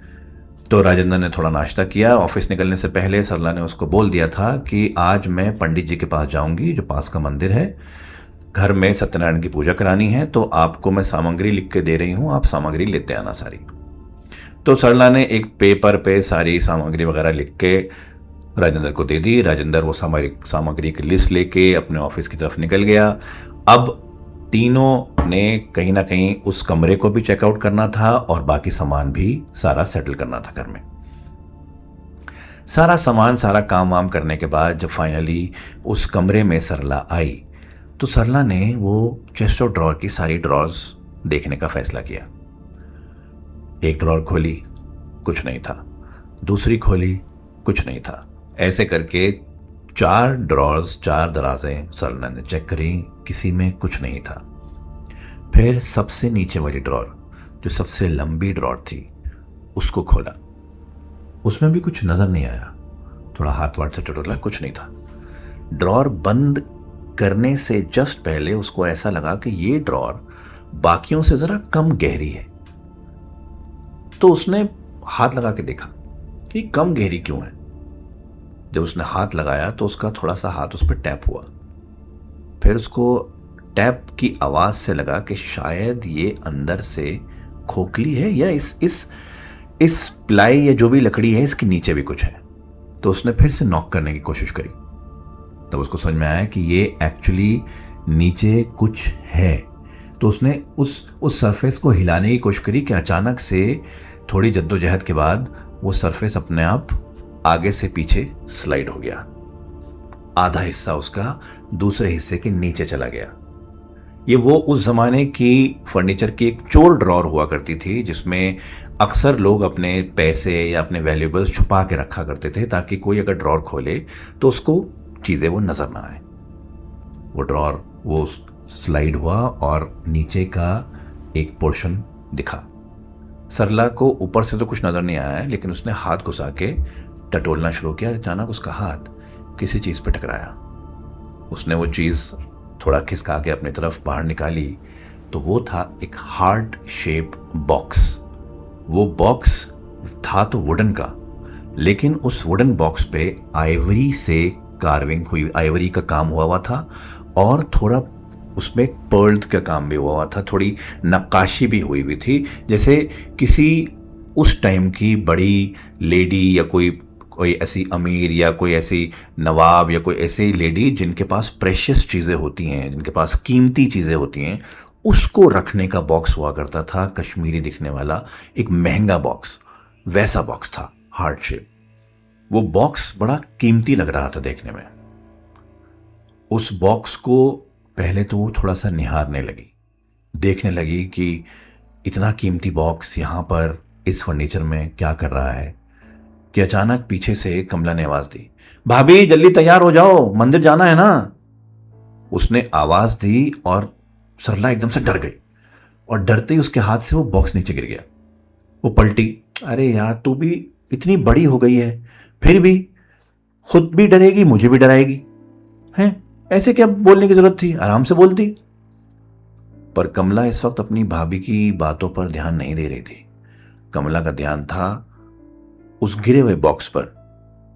तो राजेंद्र ने थोड़ा नाश्ता किया। ऑफिस निकलने से पहले सरला ने उसको बोल दिया था कि आज मैं पंडित जी के पास जाऊंगी जो पास का मंदिर है, घर में सत्यनारायण की पूजा करानी है, तो आपको मैं सामग्री लिख के दे रही हूं, आप सामग्री लेते आना सारी। तो सरला ने एक पेपर पे सारी सामग्री वगैरह लिख के राजेंद्र को दे दी। राजेंद्र वो सामग्री की लिस्ट लेके अपने ऑफिस की तरफ निकल गया। अब तीनों ने कहीं ना कहीं उस कमरे को भी चेकआउट करना था और बाकी सामान भी सारा सेटल करना था घर में। सारा सामान, सारा काम वाम करने के बाद जब फाइनली उस कमरे में सरला आई तो सरला ने वो चेस्ट ऑफ ड्रॉर की सारी ड्रॉर्स देखने का फैसला किया। एक ड्रॉर खोली, कुछ नहीं था। दूसरी खोली, कुछ नहीं था। ऐसे करके 4 ड्रॉर्स, 4 दराजें सरला ने चेक करी, किसी में कुछ नहीं था। फिर सबसे नीचे वाली ड्रॉर, जो सबसे लंबी ड्रॉर थी, उसको खोला। उसमें भी कुछ नजर नहीं आया। थोड़ा हाथ वाट से टटोला, कुछ नहीं था। ड्रॉर बंद करने से जस्ट पहले उसको ऐसा लगा कि ये ड्रॉर बाकियों से जरा कम गहरी है। तो उसने हाथ लगा के देखा कि कम गहरी क्यों है। जब उसने हाथ लगाया तो उसका थोड़ा सा हाथ उस पर टैप हुआ। फिर उसको टैप की आवाज से लगा कि शायद ये अंदर से खोखली है या इस प्लाई या जो भी लकड़ी है इसके नीचे भी कुछ है। तो उसने फिर से नॉक करने की कोशिश करी। तब उसको समझ में आया कि ये एक्चुअली नीचे कुछ है। तो उसने उस सरफेस को हिलाने की कोशिश करी कि अचानक से थोड़ी जद्दोजहद के बाद वो सरफेस अपने आप आगे से पीछे स्लाइड हो गया। आधा हिस्सा उसका दूसरे हिस्से के नीचे चला गया। ये वो उस जमाने की फर्नीचर की एक चोर ड्रॉर हुआ करती थी जिसमें अक्सर लोग अपने पैसे या अपने वैल्यूएबल्स छुपा के रखा करते थे ताकि कोई अगर ड्रॉर खोले तो उसको चीज़ें वो नज़र ना आए। वो ड्रॉर वो स्लाइड हुआ और नीचे का एक पोर्शन दिखा। सरला को ऊपर से तो कुछ नज़र नहीं आया, लेकिन उसने हाथ घुसा के टटोलना शुरू किया। अचानक उसका हाथ किसी चीज़ पे टकराया। उसने वो चीज़ थोड़ा खिसका के अपनी तरफ बाहर निकाली तो वो था एक हार्ट शेप बॉक्स। वो बॉक्स था तो वुडन का, लेकिन उस वुडन बॉक्स पे आइवरी से कार्विंग हुई, आइवरी का काम हुआ था और थोड़ा उसमें पर्ल्स का काम भी हुआ था, थोड़ी नक्काशी भी हुई थी, जैसे किसी उस टाइम की बड़ी लेडी या कोई ऐसी अमीर या कोई ऐसी नवाब या कोई ऐसी लेडी जिनके पास प्रेशियस चीज़ें होती हैं, जिनके पास कीमती चीज़ें होती हैं, उसको रखने का बॉक्स हुआ करता था। कश्मीरी दिखने वाला एक महंगा बॉक्स, वैसा बॉक्स था, हार्ट शेप। वो बॉक्स बड़ा कीमती लग रहा था देखने में। उस बॉक्स को पहले तो वो थोड़ा सा निहारने लगी, देखने लगी कि इतना कीमती बॉक्स यहाँ पर इस फर्नीचर में क्या कर रहा है। कि अचानक पीछे से कमला ने आवाज दी, भाभी जल्दी तैयार हो जाओ, मंदिर जाना है ना। उसने आवाज दी और सरला एकदम से डर गई और डरते ही उसके हाथ से वो बॉक्स नीचे गिर गया। वो पलटी, अरे यार तू भी इतनी बड़ी हो गई है, फिर भी खुद भी डरेगी मुझे भी डराएगी हैं, ऐसे क्या बोलने की जरूरत थी, आराम से बोलती। पर कमला इस वक्त अपनी भाभी की बातों पर ध्यान नहीं दे रही थी। कमला का ध्यान था उस गिरे हुए बॉक्स पर,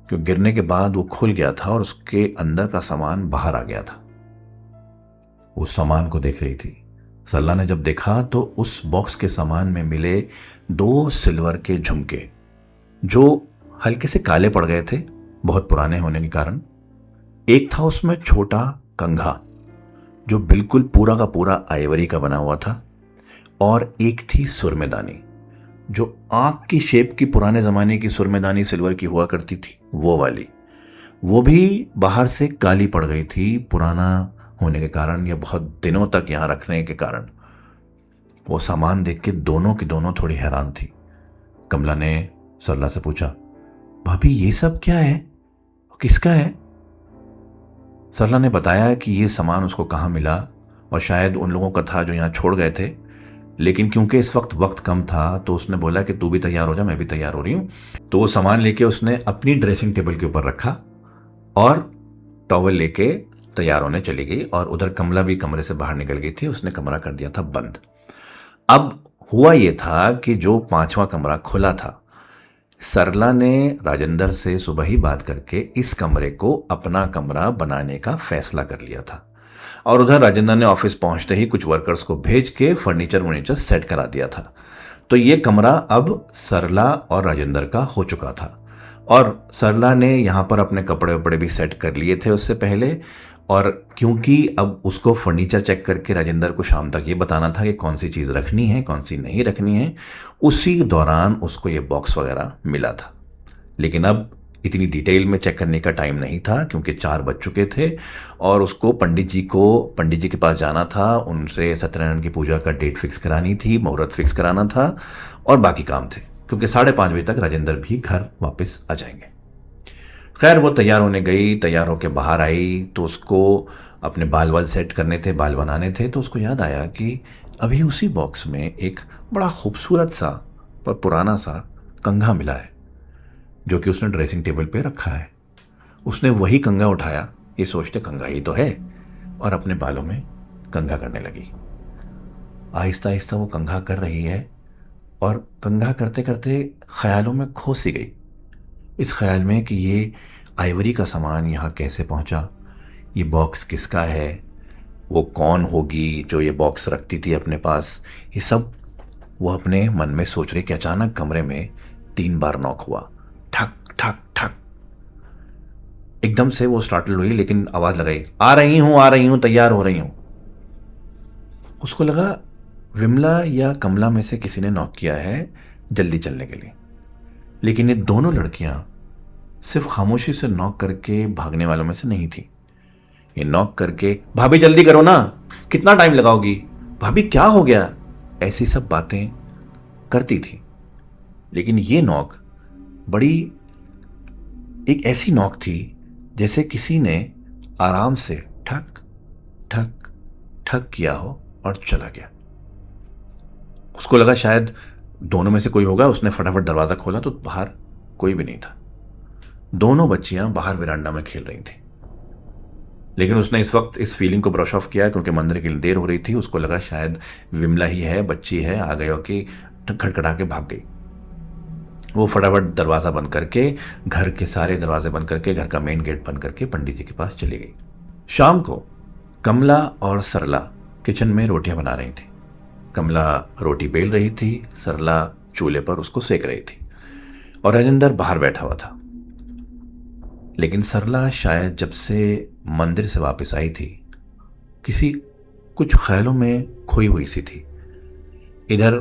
क्योंकि गिरने के बाद वो खुल गया था और उसके अंदर का सामान बाहर आ गया था। उस सामान को देख रही थी। सरला ने जब देखा तो उस बॉक्स के सामान में मिले 2 सिल्वर के झुमके, जो हल्के से काले पड़ गए थे बहुत पुराने होने के कारण। एक था उसमें छोटा कंघा जो बिल्कुल पूरा का पूरा आइवरी का बना हुआ था, और एक थी सुरमेदानी जो आंख की शेप की पुराने ज़माने की सुरमेदानी सिल्वर की हुआ करती थी, वो वाली। वो भी बाहर से काली पड़ गई थी पुराना होने के कारण या बहुत दिनों तक यहाँ रखने के कारण। वो सामान देख के दोनों की दोनों थोड़ी हैरान थी। कमला ने सरला से पूछा, भाभी ये सब क्या है, किसका है? सरला ने बताया कि ये सामान उसको कहाँ मिला और शायद उन लोगों का था जो यहाँ छोड़ गए थे, लेकिन क्योंकि इस वक्त कम था तो उसने बोला कि तू भी तैयार हो जा, मैं भी तैयार हो रही हूँ। तो वो सामान लेके उसने अपनी ड्रेसिंग टेबल के ऊपर रखा और टॉवल लेके तैयार होने चली गई, और उधर कमला भी कमरे से बाहर निकल गई थी। उसने कमरा कर दिया था बंद। अब हुआ ये था कि जो 5वां कमरा खुला था, सरला ने राजेंद्र से सुबह ही बात करके इस कमरे को अपना कमरा बनाने का फैसला कर लिया था, और उधर राजेंद्र ने ऑफिस पहुंचते ही कुछ वर्कर्स को भेज के फर्नीचर सेट करा दिया था। तो ये कमरा अब सरला और राजेंद्र का हो चुका था, और सरला ने यहाँ पर अपने कपड़े वपड़े भी सेट कर लिए थे उससे पहले। और क्योंकि अब उसको फर्नीचर चेक करके राजेंद्र को शाम तक ये बताना था कि कौन सी चीज़ रखनी है कौन सी नहीं रखनी है, उसी दौरान उसको ये बॉक्स वगैरह मिला था। लेकिन अब इतनी डिटेल में चेक करने का टाइम नहीं था, क्योंकि 4 बज चुके थे और उसको पंडित जी के पास जाना था, उनसे सत्यनारायण की पूजा का डेट फिक्स करानी थी, मुहूर्त फिक्स कराना था, और बाकी काम थे, क्योंकि 5:30 बजे तक राजेंद्र भी घर वापस आ जाएंगे। खैर वो तैयार होने गई, तैयार होकर बाहर आई तो उसको अपने बाल सेट करने थे, बाल बनाने थे। तो उसको याद आया कि अभी उसी बॉक्स में एक बड़ा खूबसूरत सा पर पुराना सा कंघा मिला है, जो कि उसने ड्रेसिंग टेबल पे रखा है। उसने वही कंघा उठाया, ये सोचते कंघा ही तो है, और अपने बालों में कंघा करने लगी। आहिस्ता आहिस्ता वो कंघा कर रही है, और कंघा करते करते ख्यालों में खो सी गई, इस ख्याल में कि ये आइवरी का सामान यहाँ कैसे पहुँचा, ये बॉक्स किसका है, वो कौन होगी जो ये बॉक्स रखती थी अपने पास, ये सब वो अपने मन में सोच रही कि अचानक कमरे में 3 बार नॉक हुआ, ठक ठक ठक। एकदम से वो स्टार्टल हुई, लेकिन आवाज़ लगाई, आ रही हूँ, तैयार हो रही हूँ। उसको लगा विमला या कमला में से किसी ने नॉक किया है जल्दी चलने के लिए। लेकिन ये दोनों लड़कियां सिर्फ खामोशी से नॉक करके भागने वालों में से नहीं थी। ये नॉक करके, भाभी जल्दी करो ना, कितना टाइम लगाओगी, भाभी क्या हो गया, ऐसी सब बातें करती थी। लेकिन ये नॉक बड़ी एक ऐसी नॉक थी जैसे किसी ने आराम से ठक ठक ठक किया हो और चला गया। उसको लगा शायद दोनों में से कोई होगा। उसने फटाफट दरवाज़ा खोला तो बाहर कोई भी नहीं था। दोनों बच्चियां बाहर विरांडा में खेल रही थी। लेकिन उसने इस वक्त इस फीलिंग को ब्रश ऑफ किया, क्योंकि मंदिर के लिए देर हो रही थी। उसको लगा शायद विमला ही है, बच्ची है, आ गई हो कि खड़खड़ा के भाग गई। वो फटाफट दरवाज़ा बंद करके, घर के सारे दरवाजे बंद करके, घर का मेन गेट बंद करके पंडित जी के पास चली गई। शाम को कमला और सरला किचन में रोटियां बना रही थी। कमला रोटी बेल रही थी, सरला चूल्हे पर उसको सेक रही थी, और राजेंद्र बाहर बैठा हुआ था। लेकिन सरला शायद जब से मंदिर से वापस आई थी, किसी कुछ ख्यालों में खोई हुई सी थी। इधर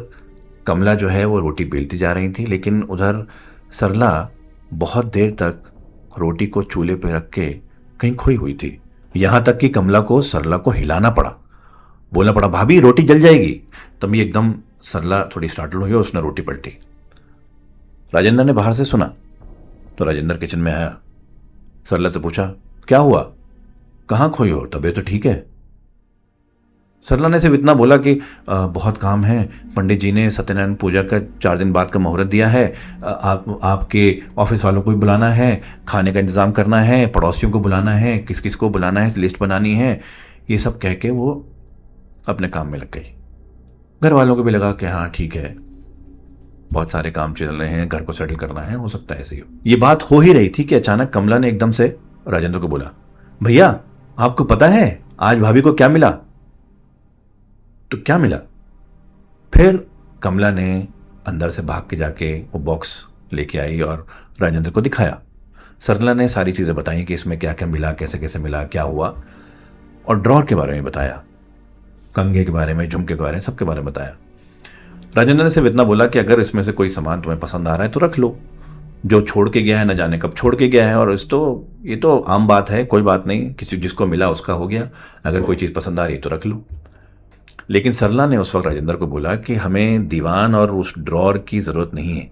कमला जो है वो रोटी बेलती जा रही थी, लेकिन उधर सरला बहुत देर तक रोटी को चूल्हे पे रख के कहीं खोई हुई थी। यहाँ तक कि कमला को सरला को हिलाना पड़ा, बोलना पड़ा, भाभी रोटी जल जाएगी। तभी एकदम सरला थोड़ी स्टार्टल हुई और उसने रोटी पलटी। राजेंद्र ने बाहर से सुना तो राजेंद्र किचन में आया, सरला से पूछा, क्या हुआ, कहाँ खोई हो, तबीयत तो ठीक है? सरला ने सिर्फ इतना बोला कि बहुत काम है, पंडित जी ने सत्यनारायण पूजा का 4 दिन बाद का मुहूर्त दिया है, आपके ऑफिस वालों को भी बुलाना है, खाने का इंतज़ाम करना है, पड़ोसियों को बुलाना है, किस किस को बुलाना है, लिस्ट बनानी है। ये सब कह के वो अपने काम में लग गई। घर वालों को भी लगा कि हाँ ठीक है, बहुत सारे काम चल रहे हैं, घर को सेटल करना है, हो सकता है ऐसे ही हो। ये बात हो ही रही थी कि अचानक कमला ने एकदम से राजेंद्र को बोला, भैया आपको पता है आज भाभी को क्या मिला? तो क्या मिला? फिर कमला ने अंदर से भाग के जाके वो बॉक्स लेके आई और राजेंद्र को दिखाया। सरला ने सारी चीज़ें बताई कि इसमें क्या क्या मिला, कैसे कैसे मिला, क्या हुआ, और ड्रॉर के बारे में बताया, कंघे के बारे में, झुमके के बारे में, सबके बारे में बताया। राजेंद्र ने सिर्फ इतना बोला कि अगर इसमें से कोई सामान तुम्हें पसंद आ रहा है तो रख लो, जो छोड़ के गया है न जाने कब छोड़ के गया है, और ये तो आम बात है, कोई बात नहीं, किसी जिसको मिला उसका हो गया, अगर कोई चीज़ पसंद आ रही है तो रख लो। लेकिन सरला ने उस वक्त राजेंद्र को बोला कि हमें दीवान और उस ड्रॉर की ज़रूरत नहीं है,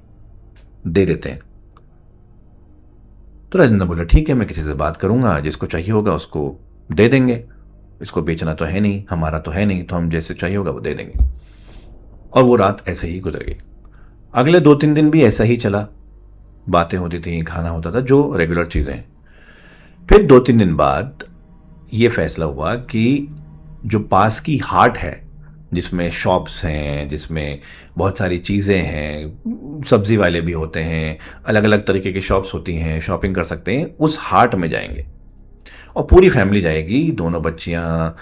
दे देते हैं। तो राजेंद्र बोला, ठीक है, मैं किसी से बात करूंगा, जिसको चाहिए होगा उसको दे देंगे, इसको बेचना तो है नहीं, हमारा तो है नहीं, तो हम जैसे चाहिए होगा वो दे देंगे। और वो रात ऐसे ही गुजर गई। अगले 2-3 दिन भी ऐसा ही चला, बातें होती थी, खाना होता था, जो रेगुलर चीज़ें। फिर 2-3 दिन बाद ये फैसला हुआ कि जो पास की हाट है, जिसमें शॉप्स हैं, जिसमें बहुत सारी चीज़ें हैं, सब्ज़ी वाले भी होते हैं, अलग अलग तरीके की शॉप्स होती हैं, शॉपिंग कर सकते हैं, उस हाट में जाएंगे और पूरी फैमिली जाएगी, दोनों बच्चियाँ,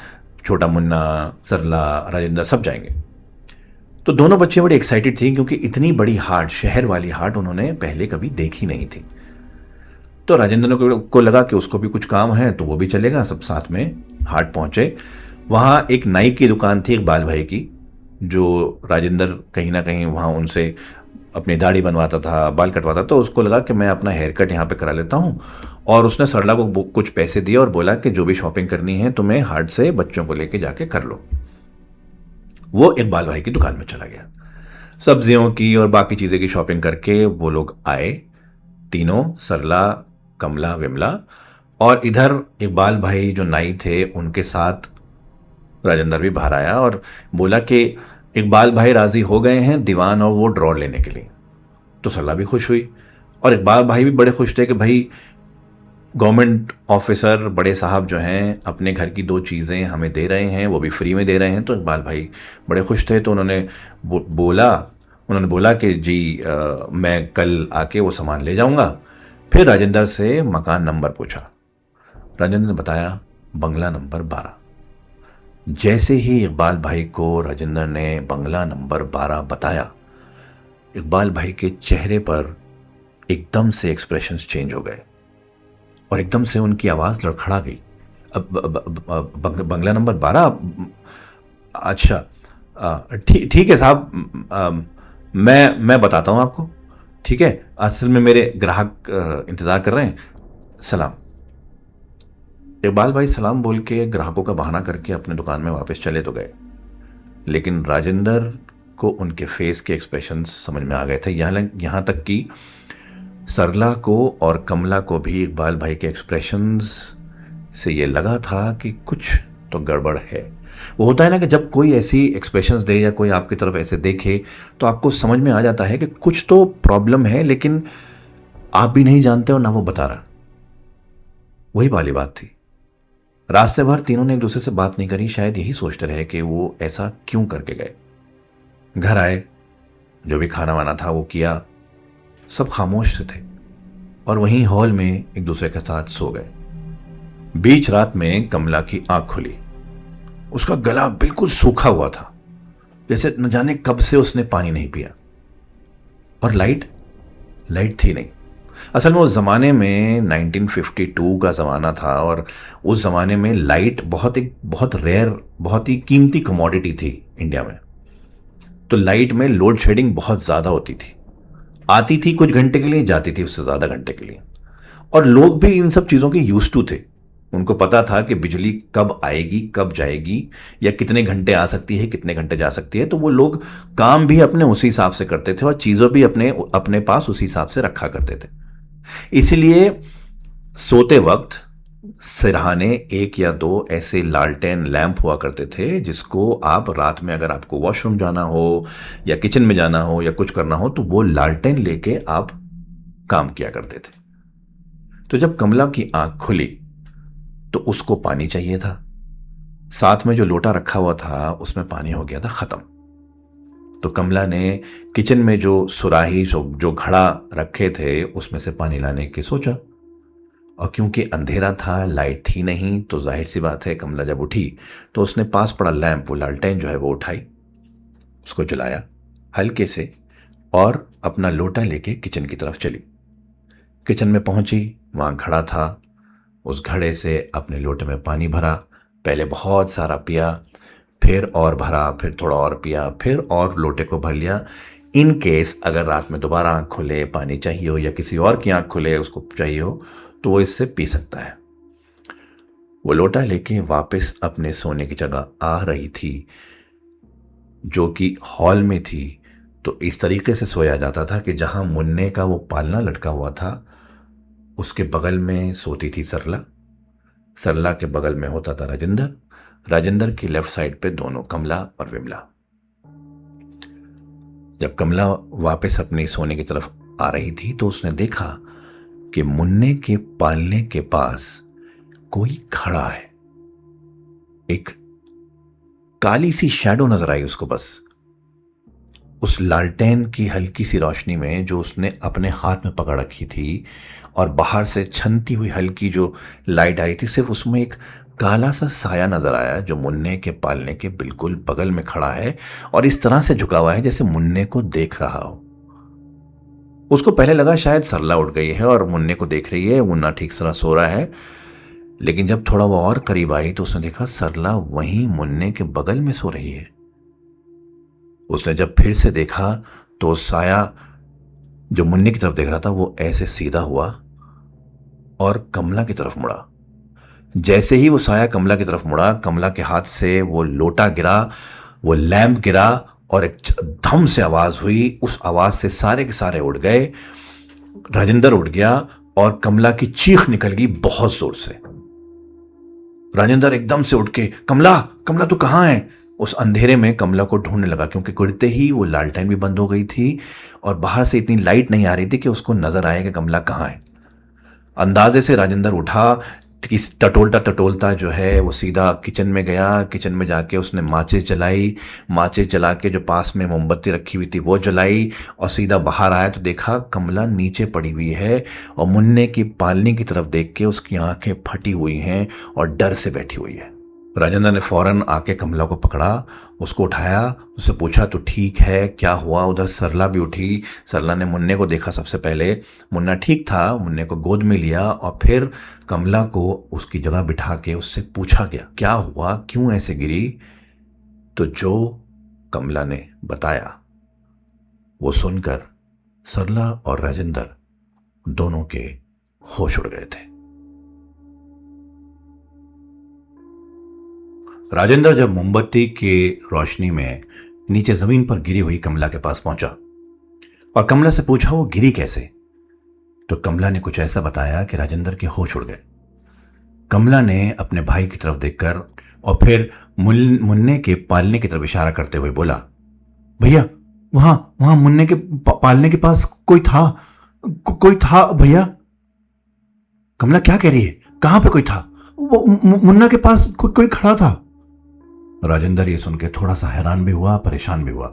छोटा मुन्ना, सरला, राजेंद्र, सब जाएंगे। तो दोनों बच्चे बड़ी एक्साइटेड थी क्योंकि इतनी बड़ी हाट, शहर वाली हाट, उन्होंने पहले कभी देखी नहीं थी। तो राजेंद्र को लगा कि उसको भी कुछ काम है तो वो भी चलेगा, सब साथ में हाट पहुंचे। वहाँ एक नाई की दुकान थी इकबाल भाई की, जो राजेंद्र कहीं ना कहीं वहाँ उनसे अपनी दाढ़ी बनवाता था, बाल कटवाता, तो उसको लगा कि मैं अपना हेयर कट यहाँ पे करा लेता हूँ। और उसने सरला को कुछ पैसे दिए और बोला कि जो भी शॉपिंग करनी है तुम्हें हाट से बच्चों को लेके जाके कर लो। वो इकबाल भाई की दुकान में चला गया, सब्जियों की और बाकी चीज़ें की शॉपिंग करके वो लोग आए, तीनों, सरला, कमला, विमला, और इधर इकबाल भाई जो नाई थे उनके साथ राजेंद्र भी बाहर आया और बोला कि इकबाल भाई राज़ी हो गए हैं दीवान और वो ड्रॉर लेने के लिए। तो सरला भी खुश हुई और इकबाल भाई भी बड़े खुश थे कि भाई गवर्नमेंट ऑफिसर बड़े साहब जो हैं अपने घर की 2 चीज़ें हमें दे रहे हैं, वो भी फ्री में दे रहे हैं। तो इकबाल भाई बड़े खुश थे। तो उन्होंने बोला कि जी मैं कल आके वो सामान ले जाऊंगा। फिर राजेंद्र से मकान नंबर पूछा। राजेंद्र ने बताया बंगला नंबर 12। जैसे ही इकबाल भाई को राजेंद्र ने बंगला नंबर 12 बताया, इकबाल भाई के चेहरे पर एकदम से एक्सप्रेशंस चेंज हो गए और एकदम से उनकी आवाज़ लड़खड़ा गई। अब बंगला नंबर 12? अच्छा, ठीक है साहब, मैं बताता हूँ आपको, ठीक है? असल में मेरे ग्राहक इंतज़ार कर रहे हैं, सलाम। इकबाल भाई सलाम बोल के ग्राहकों का बहाना करके अपने दुकान में वापस चले तो गए, लेकिन राजेंद्र को उनके फेस के एक्सप्रेशंस समझ में आ गए थे। यहाँ तक कि सरला को और कमला को भी इकबाल भाई के एक्सप्रेशंस से ये लगा था कि कुछ तो गड़बड़ है। वो होता है ना कि जब कोई ऐसी एक्सप्रेशंस दे या कोई आपकी तरफ ऐसे देखे तो आपको समझ में आ जाता है कि कुछ तो प्रॉब्लम है, लेकिन आप भी नहीं जानते और ना वो बता रहा। वही वाली बात थी। रास्ते भर तीनों ने एक दूसरे से बात नहीं करी, शायद यही सोचते रहे कि वो ऐसा क्यों करके गए। घर आए, जो भी खाना वाना था वो किया, सब खामोश से थे और वहीं हॉल में एक दूसरे के साथ सो गए। बीच रात में कमला की आंख खुली। उसका गला बिल्कुल सूखा हुआ था, जैसे न जाने कब से उसने पानी नहीं पिया। और लाइट थी नहीं। असल में उस ज़माने में 1952 का ज़माना था और उस ज़माने में लाइट बहुत रेयर, बहुत ही कीमती कमोडिटी थी इंडिया में। तो लाइट में लोड शेडिंग बहुत ज़्यादा होती थी, आती थी कुछ घंटे के लिए, जाती थी उससे ज़्यादा घंटे के लिए। और लोग भी इन सब चीज़ों के यूज्ड टू थे। उनको पता था कि बिजली कब आएगी, कब जाएगी, या कितने घंटे आ सकती है, कितने घंटे जा सकती है। तो वो लोग काम भी अपने उसी हिसाब से करते थे और चीज़ों भी अपने पास उसी हिसाब से रखा करते थे। इसीलिए सोते वक्त सिरहाने एक या दो ऐसे लालटेन लैंप हुआ करते थे जिसको आप रात में अगर आपको वॉशरूम जाना हो या किचन में जाना हो या कुछ करना हो तो वो लालटेन लेके आप काम किया करते थे। तो जब कमला की आंख खुली तो उसको पानी चाहिए था। साथ में जो लोटा रखा हुआ था उसमें पानी हो गया था खत्म। तो कमला ने किचन में जो सुराही जो घड़ा रखे थे उसमें से पानी लाने की सोचा, और क्योंकि अंधेरा था, लाइट थी नहीं, तो जाहिर सी बात है कमला जब उठी तो उसने पास पड़ा लैंप, वो लालटेन जो है वो उठाई, उसको जलाया हल्के से और अपना लोटा लेके किचन की तरफ चली। किचन में पहुंची, वहाँ घड़ा था, उस घड़े से अपने लोटे में पानी भरा, पहले बहुत सारा पिया, फिर और भरा, फिर थोड़ा और पिया, फिर और लोटे को भर लिया। इन केस अगर रात में दोबारा आँख खुले, पानी चाहिए हो या किसी और की आँख खुले उसको चाहिए हो तो वो इससे पी सकता है। वो लोटा लेके वापस अपने सोने की जगह आ रही थी जो कि हॉल में थी। तो इस तरीके से सोया जाता था कि जहां मुन्ने का वो पालना लटका हुआ था उसके बगल में सोती थी सरला, सरला के बगल में होता था राजेंद्र, राजेंद्र की लेफ्ट साइड पे दोनों कमला और विमला। जब कमला वापस अपनी सोने की तरफ आ रही थी तो उसने देखा कि मुन्ने के पालने के पास कोई खड़ा है। एक काली सी शैडो नजर आई उसको, बस उस लालटेन की हल्की सी रोशनी में जो उसने अपने हाथ में पकड़ रखी थी, और बाहर से छनती हुई हल्की जो लाइट आई थी, सिर्फ उसमें एक काला सा साया नजर आया जो मुन्ने के पालने के बिल्कुल बगल में खड़ा है और इस तरह से झुका हुआ है जैसे मुन्ने को देख रहा हो। उसको पहले लगा शायद सरला उठ गई है और मुन्ने को देख रही है, मुन्ना ठीक तरह सो रहा है, लेकिन जब थोड़ा वो और करीब आई तो उसने देखा सरला वहीं मुन्ने के बगल में सो रही है। उसने जब फिर से देखा तो साया जो मुन्ने की तरफ देख रहा था वो ऐसे सीधा हुआ और कमला की तरफ मुड़ा। जैसे ही वो साया कमला की तरफ मुड़ा, कमला के हाथ से वो लोटा गिरा, वो लैंप गिरा और एक धम से आवाज हुई। उस आवाज से सारे के सारे उड़ गए, राजेंद्र उठ गया और कमला की चीख निकल गई बहुत जोर से। राजेंद्र एकदम से उठ के, कमला कमला तू कहाँ है? उस अंधेरे में कमला को ढूंढने लगा, क्योंकि गिरते ही वो लालटेन भी बंद हो गई थी और बाहर से इतनी लाइट नहीं आ रही थी कि उसको नजर आए कि कमला कहाँ है। अंदाजे से राजेंद्र उठा कि टटोलता टटोलता जो है वो सीधा किचन में गया। किचन में जाके उसने माचिस जलाई, माचिस जला के जो पास में मोमबत्ती रखी हुई थी वो जलाई और सीधा बाहर आया तो देखा कमला नीचे पड़ी हुई है और मुन्ने की पालनी की तरफ देख के उसकी आंखें फटी हुई हैं और डर से बैठी हुई है। राजेंद्र ने फौरन आके कमला को पकड़ा, उसको उठाया, उससे पूछा तो ठीक है, क्या हुआ? उधर सरला भी उठी। सरला ने मुन्ने को देखा सबसे पहले, मुन्ना ठीक था, मुन्ने को गोद में लिया और फिर कमला को उसकी जगह बिठा के उससे पूछा गया क्या हुआ, क्यों ऐसे गिरी? तो जो कमला ने बताया वो सुनकर सरला और राजेंद्र दोनों के होश उड़ गए थे। राजेंद्र जब मोमबत्ती की रोशनी में नीचे जमीन पर गिरी हुई कमला के पास पहुंचा और कमला से पूछा वो गिरी कैसे, तो कमला ने कुछ ऐसा बताया कि राजेंद्र के होश उड़ गए। कमला ने अपने भाई की तरफ देखकर और फिर मुन्ने के पालने की तरफ इशारा करते हुए बोला, भैया वहां वहां मुन्ने के पालने के पास कोई था, कोई था भैया। कमला क्या कह रही है, कहां पे कोई था? वो मुन्ना के पास कोई खड़ा था। राजेंद्र ये सुन के थोड़ा सा हैरान भी हुआ, परेशान भी हुआ।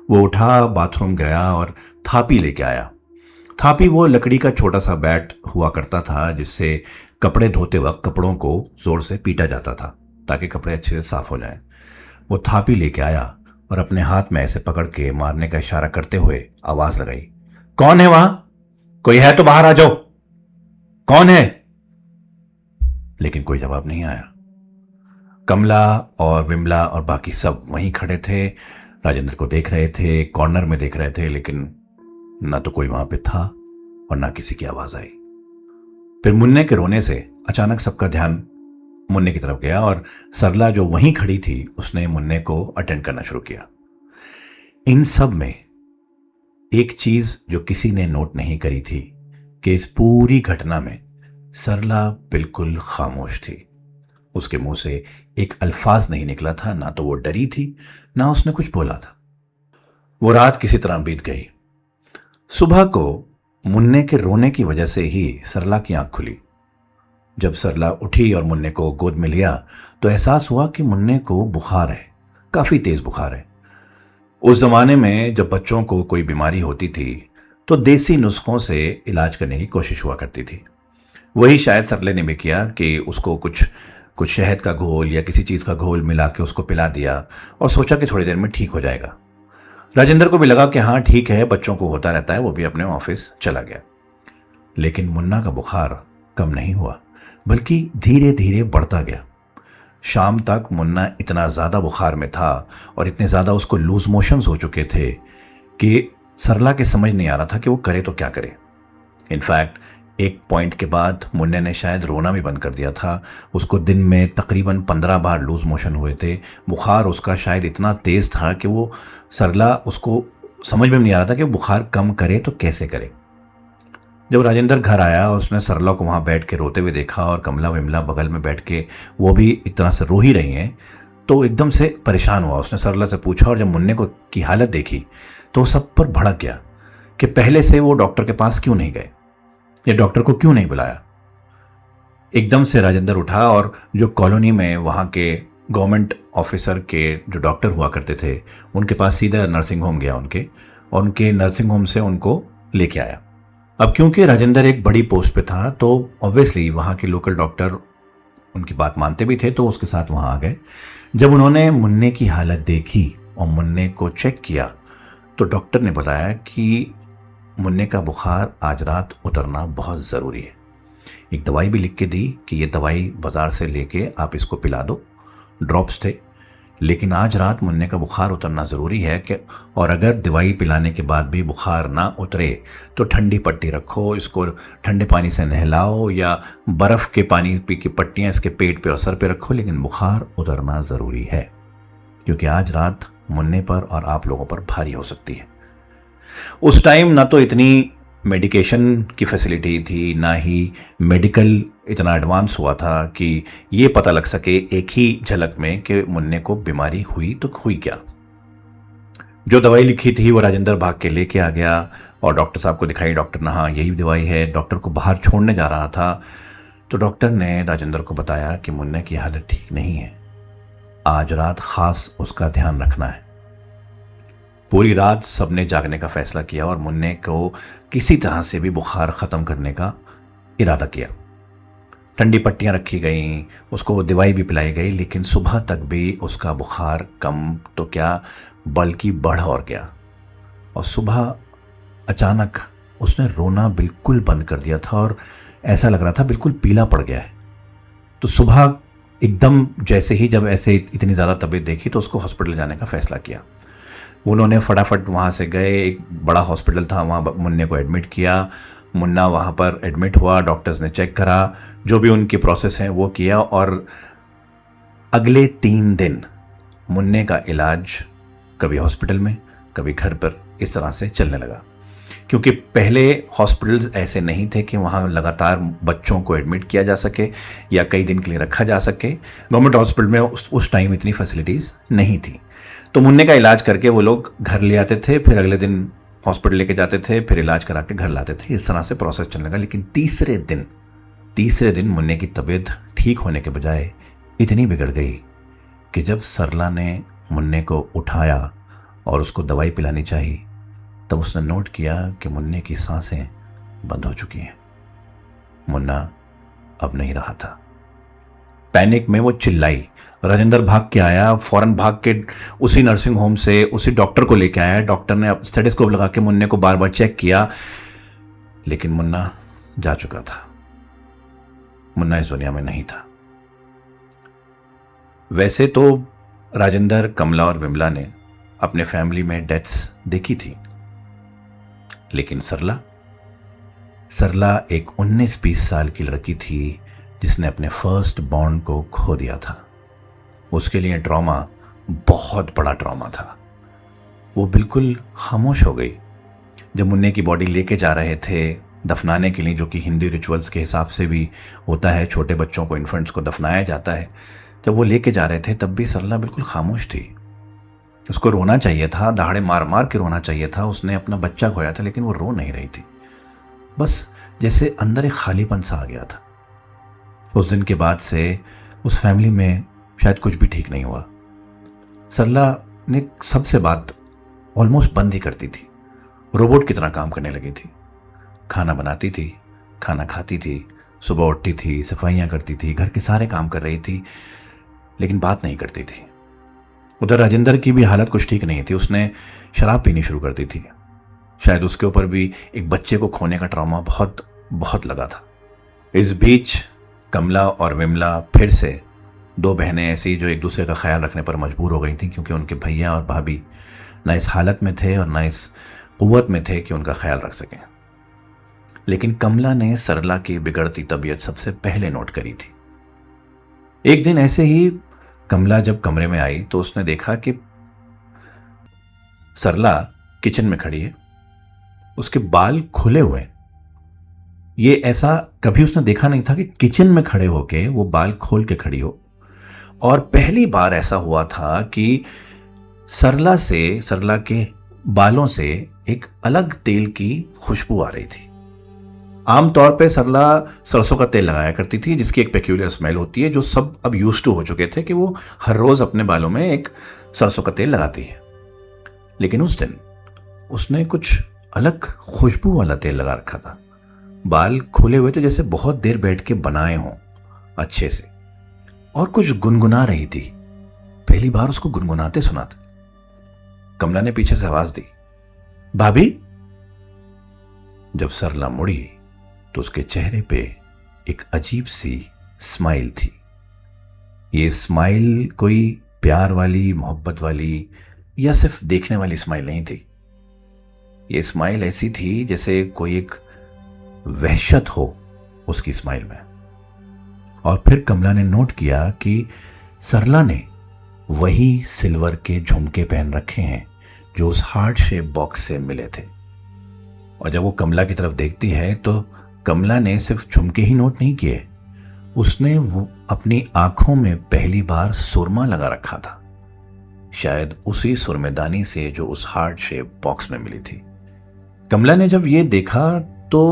वो उठा, बाथरूम गया और थापी लेके आया। थापी वो लकड़ी का छोटा सा बैट हुआ करता था जिससे कपड़े धोते वक्त कपड़ों को जोर से पीटा जाता था ताकि कपड़े अच्छे से साफ हो जाएं। वो थापी लेके आया और अपने हाथ में ऐसे पकड़ के मारने का इशारा करते हुए आवाज लगाई, कौन है वहां? कोई है तो बाहर आ जाओ, कौन है? लेकिन कोई जवाब नहीं आया। कमला और विमला और बाकी सब वहीं खड़े थे, राजेंद्र को देख रहे थे, कॉर्नर में देख रहे थे, लेकिन ना तो कोई वहां पे था और ना किसी की आवाज आई। फिर मुन्ने के रोने से अचानक सबका ध्यान मुन्ने की तरफ गया और सरला जो वहीं खड़ी थी उसने मुन्ने को अटेंड करना शुरू किया। इन सब में एक चीज जो किसी ने नोट नहीं करी थी कि इस पूरी घटना में सरला बिल्कुल खामोश थी। उसके मुंह से एक अल्फाज नहीं निकला था, ना तो वो डरी थी, ना उसने कुछ बोला था। वो रात किसी तरह बीत गई। सुबह को मुन्ने के रोने की वजह से ही सरला की आंख खुली। जब सरला उठी और मुन्ने को गोद में लिया तो एहसास हुआ कि मुन्ने को बुखार है, काफी तेज बुखार है। उस जमाने में जब बच्चों को कोई बीमारी होती थी तो देसी नुस्खों से इलाज करने की कोशिश हुआ करती थी। वही शायद सरले ने भी किया कि उसको कुछ कुछ शहद का घोल या किसी चीज़ का घोल मिला के उसको पिला दिया और सोचा कि थोड़ी देर में ठीक हो जाएगा। राजेंद्र को भी लगा कि हाँ ठीक है, बच्चों को होता रहता है, वो भी अपने ऑफिस चला गया। लेकिन मुन्ना का बुखार कम नहीं हुआ, बल्कि धीरे धीरे बढ़ता गया। शाम तक मुन्ना इतना ज़्यादा बुखार में था और इतने ज़्यादा उसको लूज मोशंस हो चुके थे कि सरला के समझ नहीं आ रहा था कि वो करे तो क्या करे। इनफैक्ट एक पॉइंट के बाद मुन्ने ने शायद रोना भी बंद कर दिया था। उसको दिन में तकरीबन 15 बार लूज मोशन हुए थे। बुखार उसका शायद इतना तेज़ था कि वो सरला उसको समझ में नहीं आ रहा था कि बुखार कम करे तो कैसे करे। जब राजेंद्र घर आया और उसने सरला को वहाँ बैठ के रोते हुए देखा और कमला विमला बगल में बैठ के वो भी एक तरह से रो ही रही हैं, तो एकदम से परेशान हुआ। उसने सरला से पूछा और जब मुन्ने को की हालत देखी तो सब पर भड़क गया कि पहले से वो डॉक्टर के पास क्यों नहीं गए या डॉक्टर को क्यों नहीं बुलाया। एकदम से राजेंद्र उठा और जो कॉलोनी में वहाँ के गवर्नमेंट ऑफिसर के जो डॉक्टर हुआ करते थे उनके पास सीधा नर्सिंग होम गया और उनके नर्सिंग होम से उनको लेके आया। अब क्योंकि राजेंद्र एक बड़ी पोस्ट पे था तो ऑब्वियसली वहाँ के लोकल डॉक्टर उनकी बात मानते भी थे, तो उसके साथ वहाँ आ गए। जब उन्होंने मुन्ने की हालत देखी और मुन्ने को चेक किया तो डॉक्टर ने बताया कि मुन्ने का बुखार आज रात उतरना बहुत ज़रूरी है। एक दवाई भी लिख के दी कि ये दवाई बाज़ार से लेके आप इसको पिला दो, ड्रॉप्स थे, लेकिन आज रात मुन्ने का बुखार उतरना ज़रूरी है कि और अगर दवाई पिलाने के बाद भी बुखार ना उतरे तो ठंडी पट्टी रखो, इसको ठंडे पानी से नहलाओ या बर्फ़ के पानी की पट्टियाँ इसके पेट पे और सर पे रखो, लेकिन बुखार उतरना ज़रूरी है क्योंकि आज रात मुन्ने पर और आप लोगों पर भारी हो सकती है। उस टाइम ना तो इतनी मेडिकेशन की फैसिलिटी थी, ना ही मेडिकल इतना एडवांस हुआ था कि ये पता लग सके एक ही झलक में कि मुन्ने को बीमारी हुई तो हुई क्या। जो दवाई लिखी थी वो राजेंद्र भाग के लेके आ गया और डॉक्टर साहब को दिखाई। डॉक्टर ने हाँ यही दवाई है। डॉक्टर को बाहर छोड़ने जा रहा था तो डॉक्टर ने राजेंद्र को बताया कि मुन्ने की हालत ठीक नहीं है, आज रात खास उसका ध्यान रखना है। पूरी रात सबने जागने का फैसला किया और मुन्ने को किसी तरह से भी बुखार ख़त्म करने का इरादा किया। ठंडी पट्टियाँ रखी गईं, उसको दवाई भी पिलाई गई, लेकिन सुबह तक भी उसका बुखार कम तो क्या बल्कि बढ़ और गया। और सुबह अचानक उसने रोना बिल्कुल बंद कर दिया था और ऐसा लग रहा था बिल्कुल पीला पड़ गया है। तो सुबह एकदम जैसे ही जब ऐसे इतनी ज़्यादा तबीयत देखी तो उसको हॉस्पिटल जाने का फ़ैसला किया। उन्होंने फटाफट वहाँ से गए, एक बड़ा हॉस्पिटल था, वहाँ मुन्ने को एडमिट किया। मुन्ना वहाँ पर एडमिट हुआ, डॉक्टर्स ने चेक करा, जो भी उनकी प्रोसेस है वो किया और अगले 3 दिन मुन्ने का इलाज कभी हॉस्पिटल में कभी घर पर इस तरह से चलने लगा। क्योंकि पहले हॉस्पिटल्स ऐसे नहीं थे कि वहाँ लगातार बच्चों को एडमिट किया जा सके या कई दिन के लिए रखा जा सके। गवर्नमेंट हॉस्पिटल में उस टाइम इतनी फैसिलिटीज़ नहीं थी। तो मुन्ने का इलाज करके वो लोग घर ले आते थे, फिर अगले दिन हॉस्पिटल लेके जाते थे, फिर इलाज करा के घर लाते थे। इस तरह से प्रोसेस चलने लगा। लेकिन तीसरे दिन मुन्ने की तबीयत ठीक होने के बजाय इतनी बिगड़ गई कि जब सरला ने मुन्ने को उठाया और उसको दवाई पिलानी चाहिए तब उसने नोट किया कि मुन्ने की सांसें बंद हो चुकी हैं। मुन्ना अब नहीं रहा था। पैनिक में वो चिल्लाई। राजेंद्र भाग के आया, फौरन भाग के उसी नर्सिंग होम से उसी डॉक्टर को लेके आया। डॉक्टर ने स्टेथोस्कोप लगा के मुन्ने को बार बार चेक किया, लेकिन मुन्ना जा चुका था। मुन्ना इस दुनिया में नहीं था। वैसे तो राजेंद्र, कमला और विमला ने अपने फैमिली में डेथ्स देखी थी, लेकिन सरला एक 19-20 साल की लड़की थी जिसने अपने फर्स्ट बॉर्न को खो दिया था। उसके लिए ट्रॉमा बहुत बड़ा ट्रॉमा था। वो बिल्कुल खामोश हो गई। जब मुन्ने की बॉडी लेके जा रहे थे दफनाने के लिए, जो कि हिंदी रिचुअल्स के हिसाब से भी होता है, छोटे बच्चों को, इन्फेंट्स को दफनाया जाता है। जब वो लेके जा रहे थे तब भी सरला बिल्कुल खामोश थी। उसको रोना चाहिए था, दहाड़े मार मार के रोना चाहिए था, उसने अपना बच्चा खोया था, लेकिन वो रो नहीं रही थी। बस जैसे अंदर एक खालीपन सा आ गया था। उस दिन के बाद से उस फैमिली में शायद कुछ भी ठीक नहीं हुआ। सरला ने सबसे बात ऑलमोस्ट बंद ही करती थी, रोबोट की तरह काम करने लगी थी। खाना बनाती थी, खाना खाती थी, सुबह उठती थी, सफाइयाँ करती थी, घर के सारे काम कर रही थी, लेकिन बात नहीं करती थी। उधर राजेंद्र की भी हालत कुछ ठीक नहीं थी। उसने शराब पीनी शुरू कर दी थी। शायद उसके ऊपर भी एक बच्चे को खोने का ट्रॉमा बहुत बहुत लगा था। इस बीच कमला और विमला फिर से दो बहनें ऐसी जो एक दूसरे का ख्याल रखने पर मजबूर हो गई थी, क्योंकि उनके भैया और भाभी ना इस हालत में थे और ना इस कुव्वत में थे कि उनका ख्याल रख सकें। लेकिन कमला ने सरला की बिगड़ती तबीयत सबसे पहले नोट करी थी। एक दिन ऐसे ही कमला जब कमरे में आई तो उसने देखा कि सरला किचन में खड़ी है, उसके बाल खुले हुए हैं। ये ऐसा कभी उसने देखा नहीं था कि किचन में खड़े होके वो बाल खोल के खड़ी हो। और पहली बार ऐसा हुआ था कि सरला के बालों से एक अलग तेल की खुशबू आ रही थी। आमतौर पे सरला सरसों का तेल लगाया करती थी, जिसकी एक पेक्यूलियर स्मेल होती है, जो सब अब यूज्ड टू हो चुके थे कि वो हर रोज अपने बालों में एक सरसों का तेल लगाती है। लेकिन उस दिन उसने कुछ अलग खुशबू वाला तेल लगा रखा था। बाल खुले हुए थे, जैसे बहुत देर बैठ के बनाए हों अच्छे से, और कुछ गुनगुना रही थी। पहली बार उसको गुनगुनाते सुना था। कमला ने पीछे से आवाज दी, भाभी। जब सरला मुड़ी तो उसके चेहरे पे एक अजीब सी स्माइल थी। ये स्माइल कोई प्यार वाली, मोहब्बत वाली या सिर्फ देखने वाली स्माइल नहीं थी। ये स्माइल ऐसी थी जैसे कोई एक वहशत हो उसकी स्माइल में। और फिर कमला ने नोट किया कि सरला ने वही सिल्वर के झुमके पहन रखे हैं जो उस हार्ट शेप बॉक्स से मिले थे। और जब वो कमला की तरफ देखती है तो कमला ने सिर्फ झुमके ही नोट नहीं किए, उसने वो अपनी आंखों में पहली बार सुरमा लगा रखा था, शायद उसी सुरमेदानी से जो उस हार्ट शेप बॉक्स में मिली थी। कमला ने जब ये देखा तो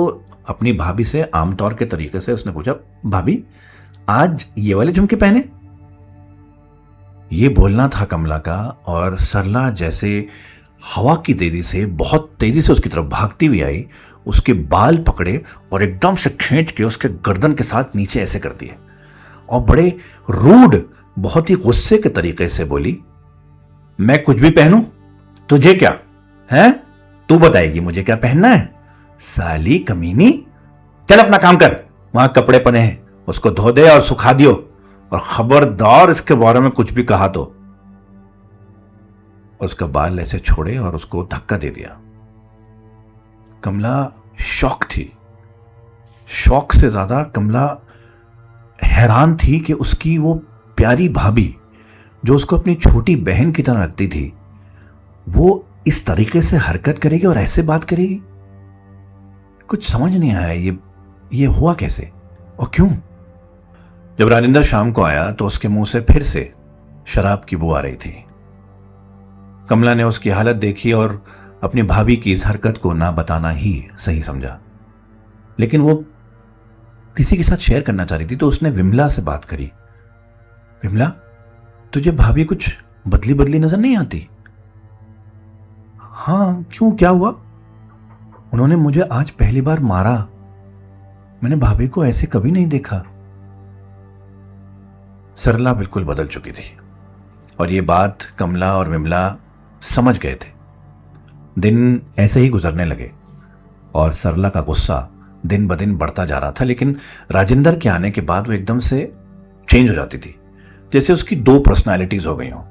अपनी भाभी से आमतौर के तरीके से उसने पूछा, भाभी आज ये वाले झुमके पहने? ये बोलना था कमला का, और सरला जैसे हवा की तेजी से, बहुत तेजी से उसकी तरफ भागती हुई आई, उसके बाल पकड़े और एकदम से खींच के उसके गर्दन के साथ नीचे ऐसे कर दिए, और बड़े रूड, बहुत ही गुस्से के तरीके से बोली, मैं कुछ भी पहनूं? तुझे क्या है? तू बताएगी मुझे क्या पहनना है? साली कमीनी, चल अपना काम कर, वहां कपड़े पड़े हैं, उसको धो दे और सुखा दियो, और खबरदार इसके बारे में कुछ भी कहा तो। उसका बाल ऐसे छोड़े और उसको धक्का दे दिया। कमला शॉक थी। शॉक से ज्यादा कमला हैरान थी कि उसकी वो प्यारी भाभी जो उसको अपनी छोटी बहन की तरह रखती थी, वो इस तरीके से हरकत करेगी और ऐसे बात करेगी। कुछ समझ नहीं आया ये हुआ कैसे और क्यों। जब राजेंद्र शाम को आया तो उसके मुंह से फिर से शराब की बू आ रही थी। कमला ने उसकी हालत देखी और अपनी भाभी की इस हरकत को ना बताना ही सही समझा, लेकिन वो किसी के साथ शेयर करना चाह रही थी, तो उसने विमला से बात करी। विमला, तुझे भाभी कुछ बदली बदली नजर नहीं आती? हाँ, क्यों, क्या हुआ? उन्होंने मुझे आज पहली बार मारा। मैंने भाभी को ऐसे कभी नहीं देखा। सरला बिल्कुल बदल चुकी थी और ये बात कमला और विमला समझ गए थे। दिन ऐसे ही गुजरने लगे और सरला का गुस्सा दिन ब दिन बढ़ता जा रहा था, लेकिन राजेंद्र के आने के बाद वो एकदम से चेंज हो जाती थी, जैसे उसकी दो पर्सनालिटीज हो गई हों।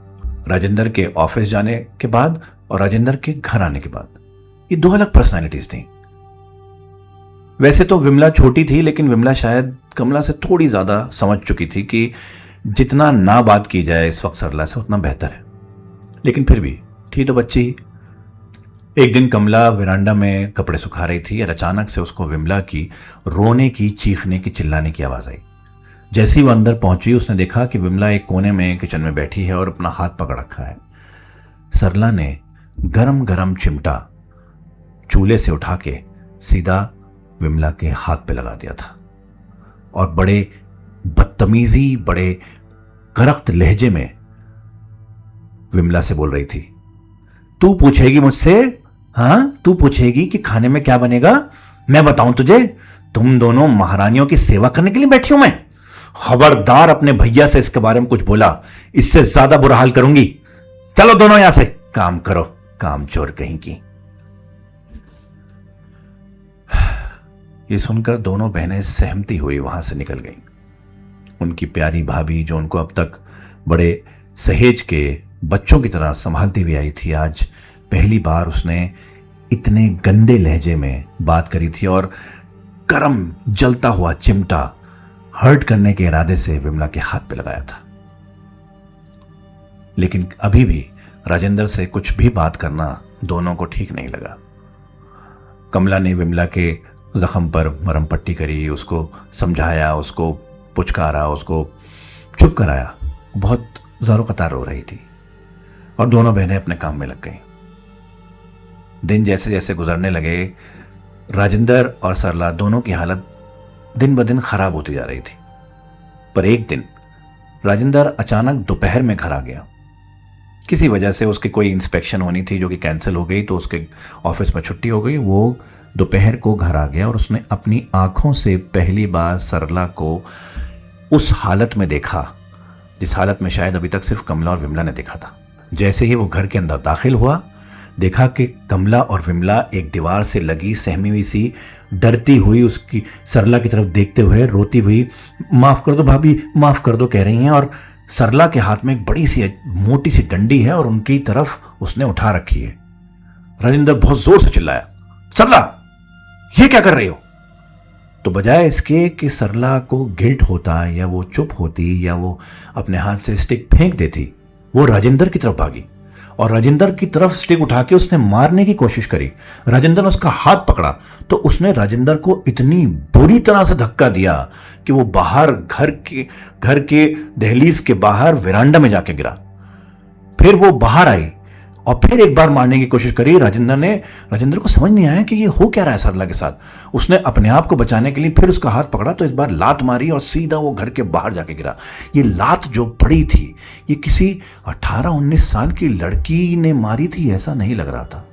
राजेंद्र के ऑफिस जाने के बाद और राजेंद्र के घर आने के बाद ये दो अलग पर्सनालिटीज थी। वैसे तो विमला छोटी थी, लेकिन विमला शायद कमला से थोड़ी ज्यादा समझ चुकी थी कि जितना ना बात की जाए इस वक्त सरला से उतना बेहतर है, लेकिन फिर भी थी तो बच्ची ही। एक दिन कमला वरांडा में कपड़े सुखा रही थी और अचानक से उसको विमला की रोने की, चीखने की, चिल्लाने की आवाज़ आई। जैसे ही वो अंदर पहुंची उसने देखा कि विमला एक कोने में किचन में बैठी है और अपना हाथ पकड़ रखा है। सरला ने गरम गरम चिमटा चूल्हे से उठा के सीधा विमला के हाथ पे लगा दिया था और बड़े बदतमीजी, बड़े करख्त लहजे में विमला से बोल रही थी, तू पूछेगी मुझसे? हाँ, तू पूछेगी कि खाने में क्या बनेगा? मैं बताऊं तुझे? तुम दोनों महारानियों की सेवा करने के लिए बैठी हूं मैं। खबरदार अपने भैया से इसके बारे में कुछ बोला, इससे ज्यादा बुरा हाल करूंगी। चलो दोनों यहां से, काम करो, काम चोर कहीं की। ये सुनकर दोनों बहनें सहमती हुई वहां से निकल गईं। उनकी प्यारी भाभी, जो उनको अब तक बड़े सहेज के बच्चों की तरह संभालती हुई आई थी, आज पहली बार उसने इतने गंदे लहजे में बात करी थी और गरम जलता हुआ चिमटा हर्ट करने के इरादे से विमला के हाथ पे लगाया था। लेकिन अभी भी राजेंद्र से कुछ भी बात करना दोनों को ठीक नहीं लगा। कमला ने विमला के जख्म पर मरहम पट्टी करी, उसको समझाया, उसको पुचकारा, उसको चुप कराया। बहुत ज़ारो कतार रो रही थी और दोनों बहनें अपने काम में लग गईं। दिन जैसे जैसे गुजरने लगे, राजेंद्र और सरला दोनों की हालत दिन ब दिन खराब होती जा रही थी। पर एक दिन राजेंद्र अचानक दोपहर में घर आ गया। किसी वजह से उसकी कोई इंस्पेक्शन होनी थी जो कि कैंसिल हो गई, तो उसके ऑफिस में छुट्टी हो गई। वो दोपहर को घर आ गया और उसने अपनी आंखों से पहली बार सरला को उस हालत में देखा जिस हालत में शायद अभी तक सिर्फ कमला और विमला ने देखा था। जैसे ही वो घर के अंदर दाखिल हुआ, देखा कि कमला और विमला एक दीवार से लगी सहमी हुई सी, डरती हुई उसकी सरला की तरफ देखते हुए रोती हुई माफ़ कर दो भाभी, माफ़ कर दो कह रही हैं। और सरला के हाथ में एक बड़ी सी मोटी सी डंडी है और उनकी तरफ उसने उठा रखी है। राजेंद्र बहुत जोर से चिल्लाया, सरला ये क्या कर रही हो? तो बजाय इसके कि सरला को गिल्ट होता या वो चुप होती या वो अपने हाथ से स्टिक फेंक देती, वो राजेंद्र की तरफ भागी और राजेंद्र की तरफ स्टिक उठा के उसने मारने की कोशिश करी। राजेंद्र ने उसका हाथ पकड़ा तो उसने राजेंद्र को इतनी बुरी तरह से धक्का दिया कि वो बाहर घर के दहलीज के बाहर वेरांडा में जाके गिरा। फिर वो बाहर आई और फिर एक बार मारने की कोशिश करी। राजेंद्र को समझ नहीं आया कि ये हो क्या रहा है सरला के साथ। उसने अपने आप को बचाने के लिए फिर उसका हाथ पकड़ा तो इस बार लात मारी और सीधा वो घर के बाहर जाके गिरा। ये लात जो पड़ी थी ये किसी 18-19 साल की लड़की ने मारी थी ऐसा नहीं लग रहा था।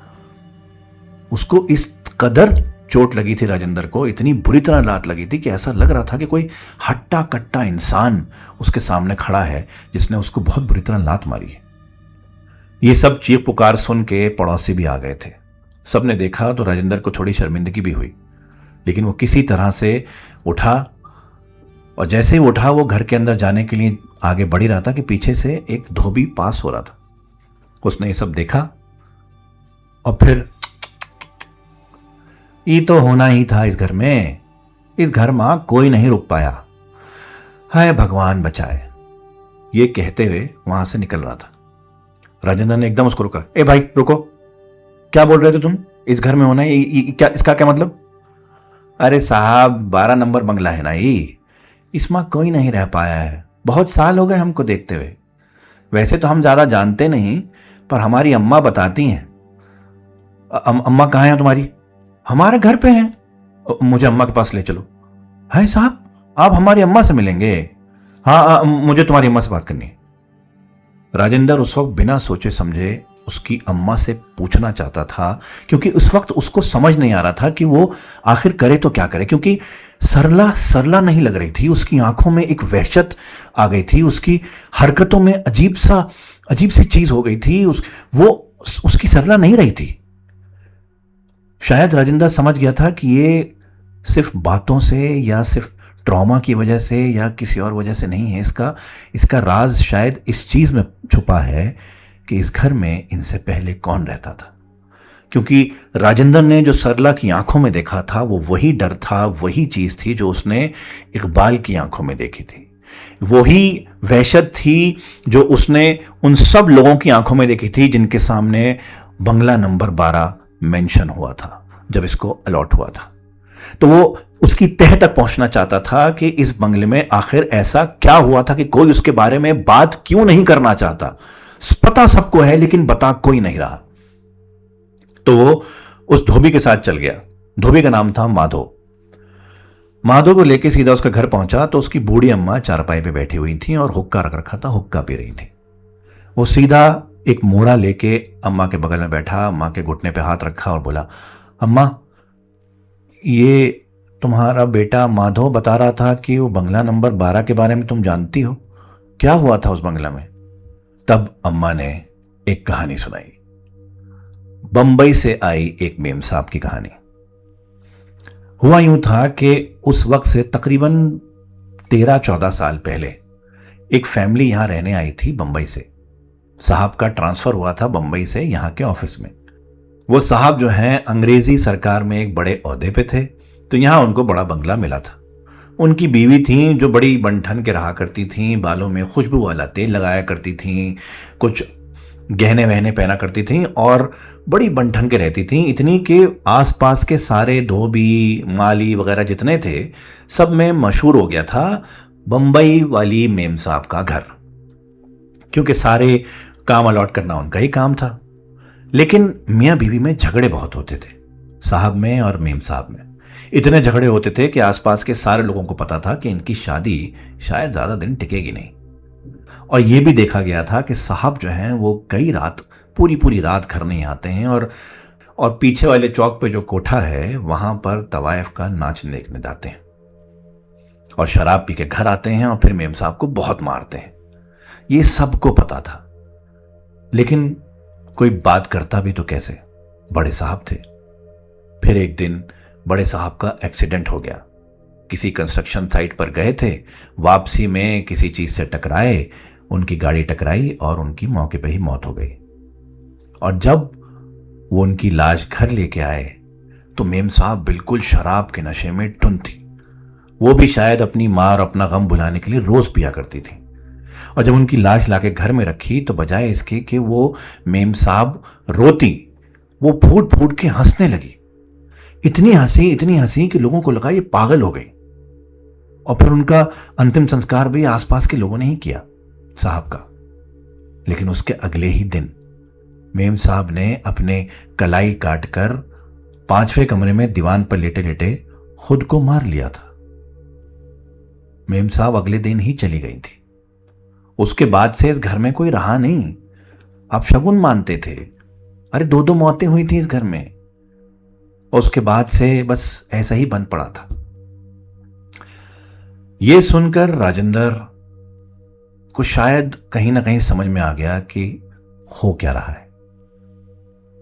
उसको इस कदर चोट लगी थी, राजेंद्र को इतनी बुरी तरह लात लगी थी कि ऐसा लग रहा था कि कोई हट्टा कट्टा इंसान उसके सामने खड़ा है जिसने उसको बहुत बुरी तरह लात मारी है। ये सब चीख पुकार सुन के पड़ोसी भी आ गए थे। सबने देखा तो राजेंद्र को थोड़ी शर्मिंदगी भी हुई, लेकिन वो किसी तरह से उठा और जैसे ही उठा वो घर के अंदर जाने के लिए आगे बढ़ ही रहा था कि पीछे से एक धोबी पास हो रहा था। उसने ये सब देखा और फिर ये तो होना ही था इस घर में, इस घर में कोई नहीं रुक पाया, हाय भगवान बचाए, ये कहते हुए वहां से निकल रहा था। राजेंद्र ने एकदम उसको रोका, ए भाई रुको, क्या बोल रहे थे तुम? इस घर में होना है क्या? इसका क्या मतलब? अरे साहब 12 नंबर बंगला है ना ये, इसमें कोई नहीं रह पाया है, बहुत साल हो गए हमको देखते हुए। वैसे तो हम ज़्यादा जानते नहीं पर हमारी अम्मा बताती हैं। अम्मा कहाँ हैं तुम्हारी? हमारे घर पे हैं। मुझे अम्मा के पास ले चलो। है साहब आप हमारी अम्मा से मिलेंगे? हाँ मुझे तुम्हारी अम्मा से बात करनी है। राजेंद्र उस वक्त बिना सोचे समझे उसकी अम्मा से पूछना चाहता था, क्योंकि उस वक्त उसको समझ नहीं आ रहा था कि वो आखिर करे तो क्या करे, क्योंकि सरला नहीं लग रही थी। उसकी आंखों में एक वहशत आ गई थी, उसकी हरकतों में अजीब सी चीज हो गई थी। वो उसकी सरला नहीं रही थी। शायद राजेंद्र समझ गया था कि ये सिर्फ बातों से या सिर्फ ट्रॉमा की वजह से या किसी और वजह से नहीं है। इसका राज शायद इस चीज़ में छुपा है कि इस घर में इनसे पहले कौन रहता था। क्योंकि राजेंद्र ने जो सरला की आंखों में देखा था वो वही डर था, वही चीज़ थी जो उसने इकबाल की आंखों में देखी थी, वही वहशत थी जो उसने उन सब लोगों की आंखों में देखी थी जिनके सामने बंगला नंबर 12 मेंशन हुआ था जब इसको अलॉट हुआ था। तो वो उसकी तह तक पहुंचना चाहता था कि इस बंगले में आखिर ऐसा क्या हुआ था कि कोई उसके बारे में बात क्यों नहीं करना चाहता। पता सबको है लेकिन बता कोई नहीं रहा। तो वो उस धोबी के साथ चल गया। धोबी का नाम था माधो। माधो को लेके सीधा उसका घर पहुंचा तो उसकी बूढ़ी अम्मा चारपाई पे बैठी हुई थी और हुक्का रख रखा था, हुक्का पी रही थी। वो सीधा एक मोड़ा लेके अम्मा के बगल में बैठा, अम्मा के घुटने पे हाथ रखा और बोला, अम्मा ये तुम्हारा बेटा माधो बता रहा था कि वो बंगला नंबर 12 के बारे में तुम जानती हो, क्या हुआ था उस बंगला में? तब अम्मा ने एक कहानी सुनाई, बंबई से आई एक मेम साहब की कहानी। हुआ यूं था कि उस वक्त से तकरीबन 13-14 साल पहले एक फैमिली यहां रहने आई थी बंबई से। साहब का ट्रांसफर हुआ था बंबई से यहां के ऑफिस में। वो साहब जो हैं अंग्रेजी सरकार में एक बड़े ओहदे पे थे, तो यहां उनको बड़ा बंगला मिला था। उनकी बीवी थी जो बड़ी बनठन के रहा करती थी, बालों में खुशबू वाला तेल लगाया करती थी, कुछ गहने वहने पहना करती थी और बड़ी बनठन के रहती थी। इतनी कि आसपास के सारे धोबी माली वगैरह जितने थे सब में मशहूर हो गया था बंबई वाली मेम साहब का घर, क्योंकि सारे काम अलॉट करना उनका ही काम था। लेकिन मियाँ बीवी में झगड़े बहुत होते थे, साहब में और मेम साहब में। इतने झगड़े होते थे कि आसपास के सारे लोगों को पता था कि इनकी शादी शायद ज़्यादा दिन टिकेगी नहीं। और यह भी देखा गया था कि साहब जो हैं वो कई रात पूरी पूरी रात घर नहीं आते हैं और पीछे वाले चौक पे जो कोठा है वहां पर तवायफ का नाच देखने जाते हैं और शराब पी के घर आते हैं और फिर मेम साहब को बहुत मारते हैं। ये सबको पता था, लेकिन कोई बात करता भी तो कैसे, बड़े साहब थे। फिर एक दिन बड़े साहब का एक्सीडेंट हो गया। किसी कंस्ट्रक्शन साइट पर गए थे, वापसी में किसी चीज से टकराए, उनकी गाड़ी टकराई और उनकी मौके पे ही मौत हो गई। और जब वो उनकी लाश घर लेके आए तो मेम साहब बिल्कुल शराब के नशे में टुन थी। वो भी शायद अपनी मां और अपना गम भुलाने के लिए रोज पिया करती थी। और जब उनकी लाश लाके घर में रखी तो बजाय इसके कि वो मेम साहब रोती, वो फूट फूट के हंसने लगी। इतनी हंसी कि लोगों को लगा ये पागल हो गई। और फिर उनका अंतिम संस्कार भी आसपास के लोगों ने ही किया साहब का। लेकिन उसके अगले ही दिन मेम साहब ने अपने कलाई काटकर 5वें कमरे में दीवान पर लेटे लेटे खुद को मार लिया था। मेम साहब अगले दिन ही चली गई थी। उसके बाद से इस घर में कोई रहा नहीं। आप शगुन मानते थे। अरे 2-2 मौतें हुई थी इस घर में और उसके बाद से बस ऐसा ही बंद पड़ा था। यह सुनकर राजेंद्र को शायद कहीं ना कहीं समझ में आ गया कि हो क्या रहा है।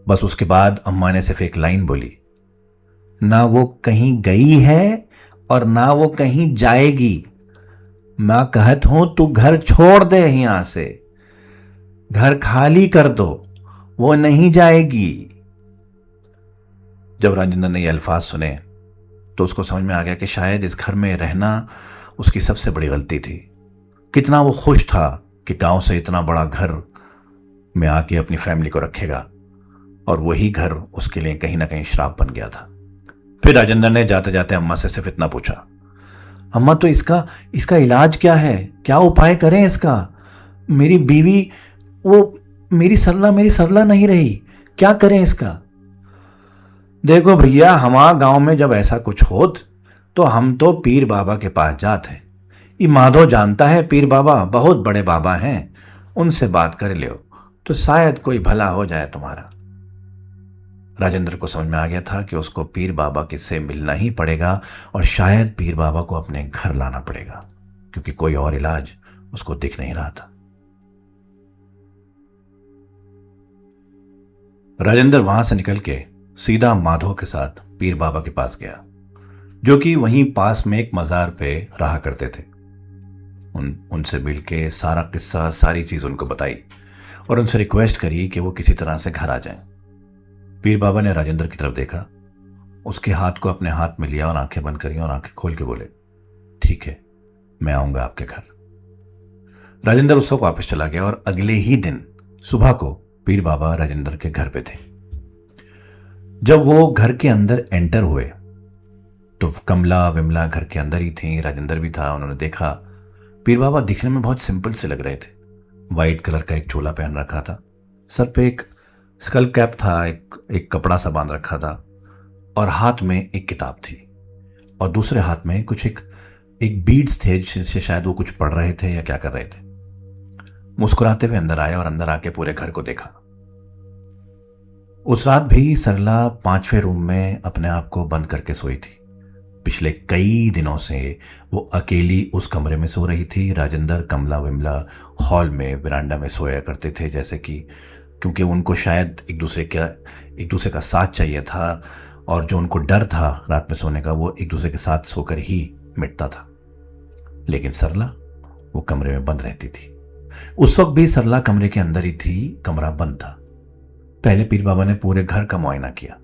बस उसके बाद अम्मा ने सिर्फ एक लाइन बोली, ना वो कहीं गई है और ना वो कहीं जाएगी। मैं कहत हूं तू घर छोड़ दे, यहां से घर खाली कर दो, वो नहीं जाएगी। जब राजेंद्र ने ये अल्फाज सुने तो उसको समझ में आ गया कि शायद इस घर में रहना उसकी सबसे बड़ी गलती थी। कितना वो खुश था कि गांव से इतना बड़ा घर में आके अपनी फैमिली को रखेगा, और वही घर उसके लिए कहीं ना कहीं श्राप बन गया था। फिर राजेंद्र ने जाते जाते अम्मा से सिर्फ इतना पूछा, अम्मा तो इसका इलाज क्या है, क्या उपाय करें इसका? मेरी बीवी वो मेरी सरला नहीं रही, क्या करें इसका? देखो भैया, हमारा गांव में जब ऐसा कुछ होत तो हम तो पीर बाबा के पास जाते हैं। ये माधो जानता है पीर बाबा बहुत बड़े बाबा हैं, उनसे बात कर लियो तो शायद कोई भला हो जाए तुम्हारा। राजेंद्र को समझ में आ गया था कि उसको पीर बाबा के से मिलना ही पड़ेगा और शायद पीर बाबा को अपने घर लाना पड़ेगा, क्योंकि कोई और इलाज उसको दिख नहीं रहा था। राजेंद्र वहां से निकल के सीधा माधो के साथ पीर बाबा के पास गया, जो कि वहीं पास में एक मज़ार पे रहा करते थे। उनसे मिल के सारा किस्सा, सारी चीज़ उनको बताई और उनसे रिक्वेस्ट करी कि वो किसी तरह से घर आ जाएं। पीर बाबा ने राजेंद्र की तरफ देखा, उसके हाथ को अपने हाथ में लिया और आंखें बंद करी और आंखें खोल के बोले, ठीक है, मैं आऊँगा आपके घर। राजेंद्र उस वक्त वापस चला गया और अगले ही दिन सुबह को पीर बाबा राजेंद्र के घर पे थे। जब वो घर के अंदर एंटर हुए तो कमला विमला घर के अंदर ही थी, राजेंद्र भी था। उन्होंने देखा पीर बाबा दिखने में बहुत सिंपल से लग रहे थे। वाइट कलर का एक चोला पहन रखा था, सर पे एक स्कल कैप था, एक कपड़ा सा बांध रखा था, और हाथ में एक किताब थी और दूसरे हाथ में कुछ एक बीड्स थे जिससे शायद वो कुछ पढ़ रहे थे या क्या कर रहे थे। मुस्कुराते हुए अंदर आए और अंदर आके पूरे घर को देखा। उस रात भी सरला 5वें रूम में अपने आप को बंद करके सोई थी। पिछले कई दिनों से वो अकेली उस कमरे में सो रही थी। राजेंद्र, कमला, विमला हॉल में वरांडा में सोया करते थे, जैसे कि क्योंकि उनको शायद एक दूसरे का साथ चाहिए था, और जो उनको डर था रात में सोने का वो एक दूसरे के साथ सोकर ही मिटता था। लेकिन सरला वो कमरे में बंद रहती थी। उस वक्त भी सरला कमरे के अंदर ही थी, कमरा बंद था। पहले पीर बाबा ने पूरे घर का मुआयना किया।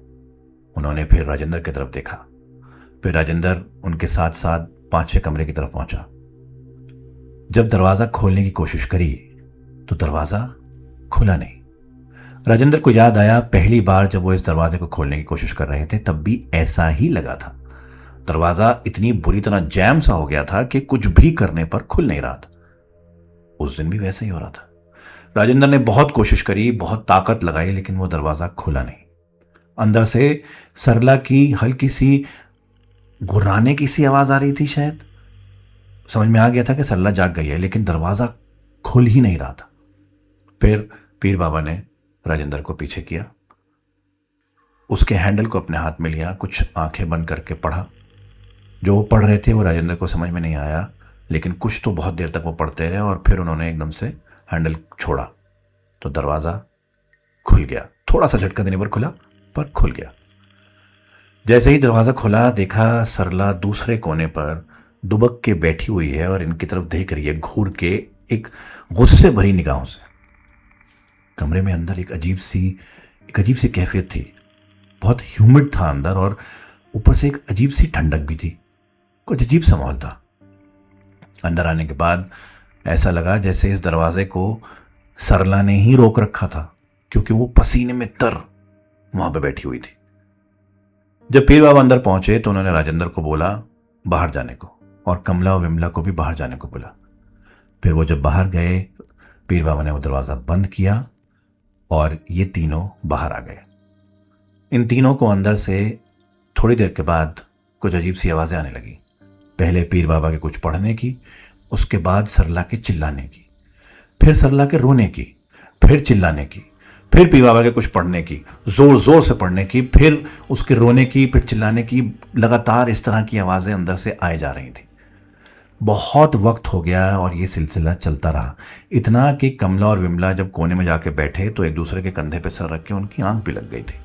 उन्होंने फिर राजेंद्र की तरफ देखा, फिर राजेंद्र उनके साथ साथ 5वें कमरे की तरफ पहुंचा। जब दरवाजा खोलने की कोशिश करी तो दरवाजा खुला नहीं। राजेंद्र को याद आया पहली बार जब वो इस दरवाजे को खोलने की कोशिश कर रहे थे तब भी ऐसा ही लगा था। दरवाजा इतनी बुरी तरह जैम सा हो गया था कि कुछ भी करने पर खुल नहीं रहा था। उस दिन भी वैसा ही हो रहा था। राजेंद्र ने बहुत कोशिश करी, बहुत ताकत लगाई, लेकिन वो दरवाजा खुला नहीं। अंदर से सरला की हल्की सी घुर्राने की सी आवाज आ रही थी। शायद समझ में आ गया था कि सरला जाग गई है, लेकिन दरवाजा खुल ही नहीं रहा था। फिर पीर बाबा ने राजेंद्र को पीछे किया, उसके हैंडल को अपने हाथ में लिया, कुछ आंखें बंद करके पढ़ा। जो वो पढ़ रहे थे वो राजेंद्र को समझ में नहीं आया, लेकिन कुछ तो बहुत देर तक वो पढ़ते रहे और फिर उन्होंने एकदम से हैंडल छोड़ा तो दरवाज़ा खुल गया। थोड़ा सा झटका देने पर खुला, पर खुल गया। जैसे ही दरवाज़ा खुला देखा सरला दूसरे कोने पर दुबक के बैठी हुई है और इनकी तरफ देख रही है घूर के, एक गुस्से भरी निगाहों से। कमरे में अंदर एक अजीब सी कैफियत थी। बहुत ह्यूमिड था अंदर और ऊपर से एक अजीब सी ठंडक भी थी। कुछ अजीब सा माहौल था। अंदर आने के बाद ऐसा लगा जैसे इस दरवाजे को सरला ने ही रोक रखा था, क्योंकि वो पसीने में तर वहां पे बैठी हुई थी। जब पीर बाबा अंदर पहुंचे तो उन्होंने राजेंद्र को बोला बाहर जाने को, और कमला और विमला को भी बाहर जाने को बोला। फिर वो जब बाहर गए, पीर बाबा ने वो दरवाज़ा बंद किया और ये तीनों बाहर आ गए। इन तीनों को अंदर से थोड़ी देर के बाद कुछ अजीब सी आवाज़ें आने लगी। पहले पीर बाबा के कुछ पढ़ने की, उसके बाद सरला के चिल्लाने की, फिर सरला के रोने की, फिर चिल्लाने की, फिर पीर बाबा के कुछ पढ़ने की, जोर जोर से पढ़ने की, फिर उसके रोने की, फिर चिल्लाने की। लगातार इस तरह की आवाज़ें अंदर से आए जा रही थी। बहुत वक्त हो गया और ये सिलसिला चलता रहा, इतना कि कमला और विमला जब कोने में जाके बैठे तो एक दूसरे के कंधे पे सर रख के उनकी आंख भी लग गई थी।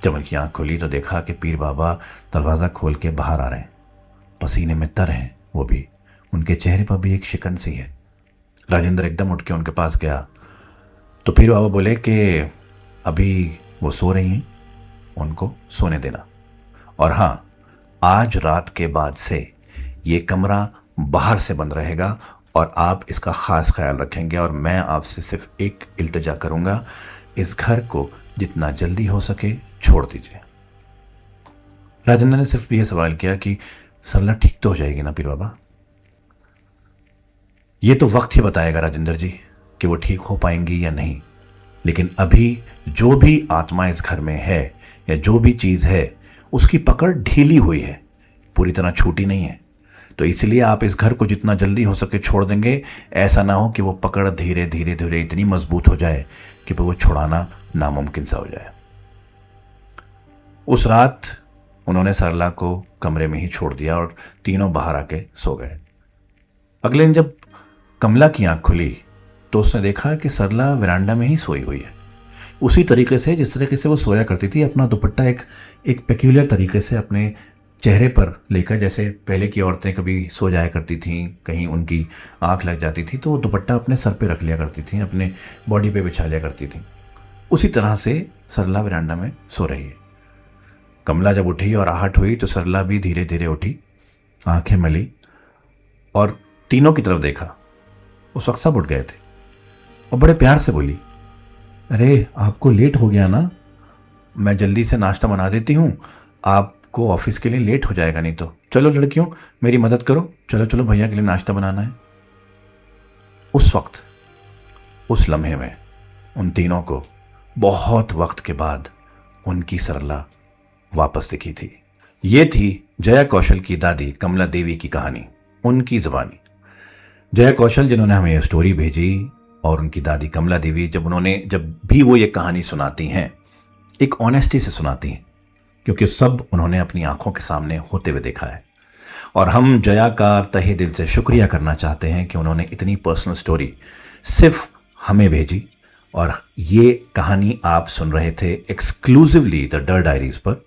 जब उनकी आंख खुली तो देखा कि पीर बाबा दरवाज़ा खोल के बाहर आ रहे हैं। पसीने में तर हैं वो भी, उनके चेहरे पर भी एक शिकन सी है। राजेंद्र एकदम उठ के उनके पास गया तो पीर बाबा बोले कि अभी वो सो रही हैं, उनको सोने देना, और हाँ, आज रात के बाद से ये कमरा बाहर से बंद रहेगा और आप इसका ख़ास ख्याल रखेंगे, और मैं आपसे सिर्फ एक इल्तिजा करूँगा, इस घर को जितना जल्दी हो सके छोड़ दीजिए। राजेंद्र ने सिर्फ ये सवाल किया कि सरला ठीक तो हो जाएगी ना पीर बाबा? ये तो वक्त ही बताएगा राजेंद्र जी कि वो ठीक हो पाएंगी या नहीं, लेकिन अभी जो भी आत्मा इस घर में है या जो भी चीज़ है उसकी पकड़ ढीली हुई है, पूरी तरह छूटी नहीं है। तो इसलिए आप इस घर को जितना जल्दी हो सके छोड़ देंगे। ऐसा ना हो कि वो पकड़ धीरे धीरे धीरे इतनी मजबूत हो जाए कि वो छुड़ाना नामुमकिन सा हो जाए। उस रात उन्होंने सरला को कमरे में ही छोड़ दिया और तीनों बाहर आके सो गए। अगले दिन जब कमला की आंख खुली तो उसने देखा कि सरला वरांडा में ही सोई हुई है, उसी तरीके से जिस तरीके से वो सोया करती थी। अपना दुपट्टा एक पेक्यूलियर तरीके से अपने चेहरे पर लेकर, जैसे पहले की औरतें कभी सो जाया करती थीं, कहीं उनकी आंख लग जाती थी तो वो दुपट्टा अपने सर पे रख लिया करती थी, अपने बॉडी पे बिछा लिया करती थी। उसी तरह से सरला वरांडा में सो रही है। कमला जब उठी और आहट हुई तो सरला भी धीरे धीरे उठी, आंखें मली और तीनों की तरफ देखा। उस वक्त सब उठ गए थे और बड़े प्यार से बोली, अरे आपको लेट हो गया ना, मैं जल्दी से नाश्ता बना देती हूँ, आपको ऑफिस के लिए लेट हो जाएगा नहीं तो। चलो लड़कियों, मेरी मदद करो, चलो चलो भैया के लिए नाश्ता बनाना है। उस वक्त, उस लम्हे में उन तीनों को बहुत वक्त के बाद उनकी सरला वापस दिखी थी। ये थी जया कौशल की दादी कमला देवी की कहानी, उनकी ज़बानी। जया कौशल जिन्होंने हमें ये स्टोरी भेजी, और उनकी दादी कमला देवी, जब भी वो ये कहानी सुनाती हैं, एक ऑनेस्टी से सुनाती हैं, क्योंकि सब उन्होंने अपनी आंखों के सामने होते हुए देखा है। और हम जया का तहे दिल से शुक्रिया करना चाहते हैं कि उन्होंने इतनी पर्सनल स्टोरी सिर्फ हमें भेजी। और ये कहानी आप सुन रहे थे एक्सक्लूसिवली द डर डायरीज पर।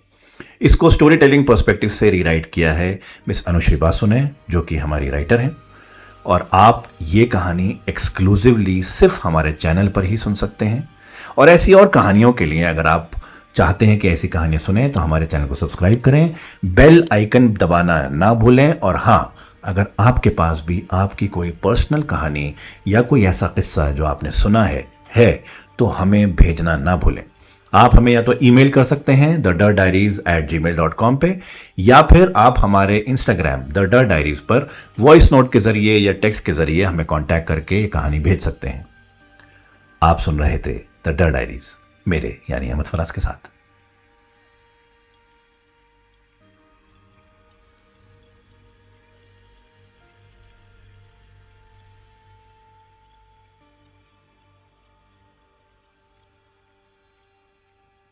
इसको स्टोरी टेलिंग पर्सपेक्टिव से रीराइट किया है मिस अनुश्री बासु ने, जो कि हमारी राइटर हैं। और आप ये कहानी एक्सक्लूसिवली सिर्फ हमारे चैनल पर ही सुन सकते हैं। और ऐसी और कहानियों के लिए अगर आप चाहते हैं कि ऐसी कहानियां सुने तो हमारे चैनल को सब्सक्राइब करें, बेल आइकन दबाना ना भूलें। और हाँ, अगर आपके पास भी आपकी कोई पर्सनल कहानी या कोई ऐसा किस्सा जो आपने सुना है तो हमें भेजना ना भूलें। आप हमें या तो ईमेल कर सकते हैं thedardairies@gmail.com पे, या फिर आप हमारे इंस्टाग्राम द डर डायरीज पर वॉइस नोट के ज़रिए या टेक्स्ट के ज़रिए हमें कांटेक्ट करके ये कहानी भेज सकते हैं। आप सुन रहे थे द डर डायरीज, मेरे यानी अहमद फराज के साथ।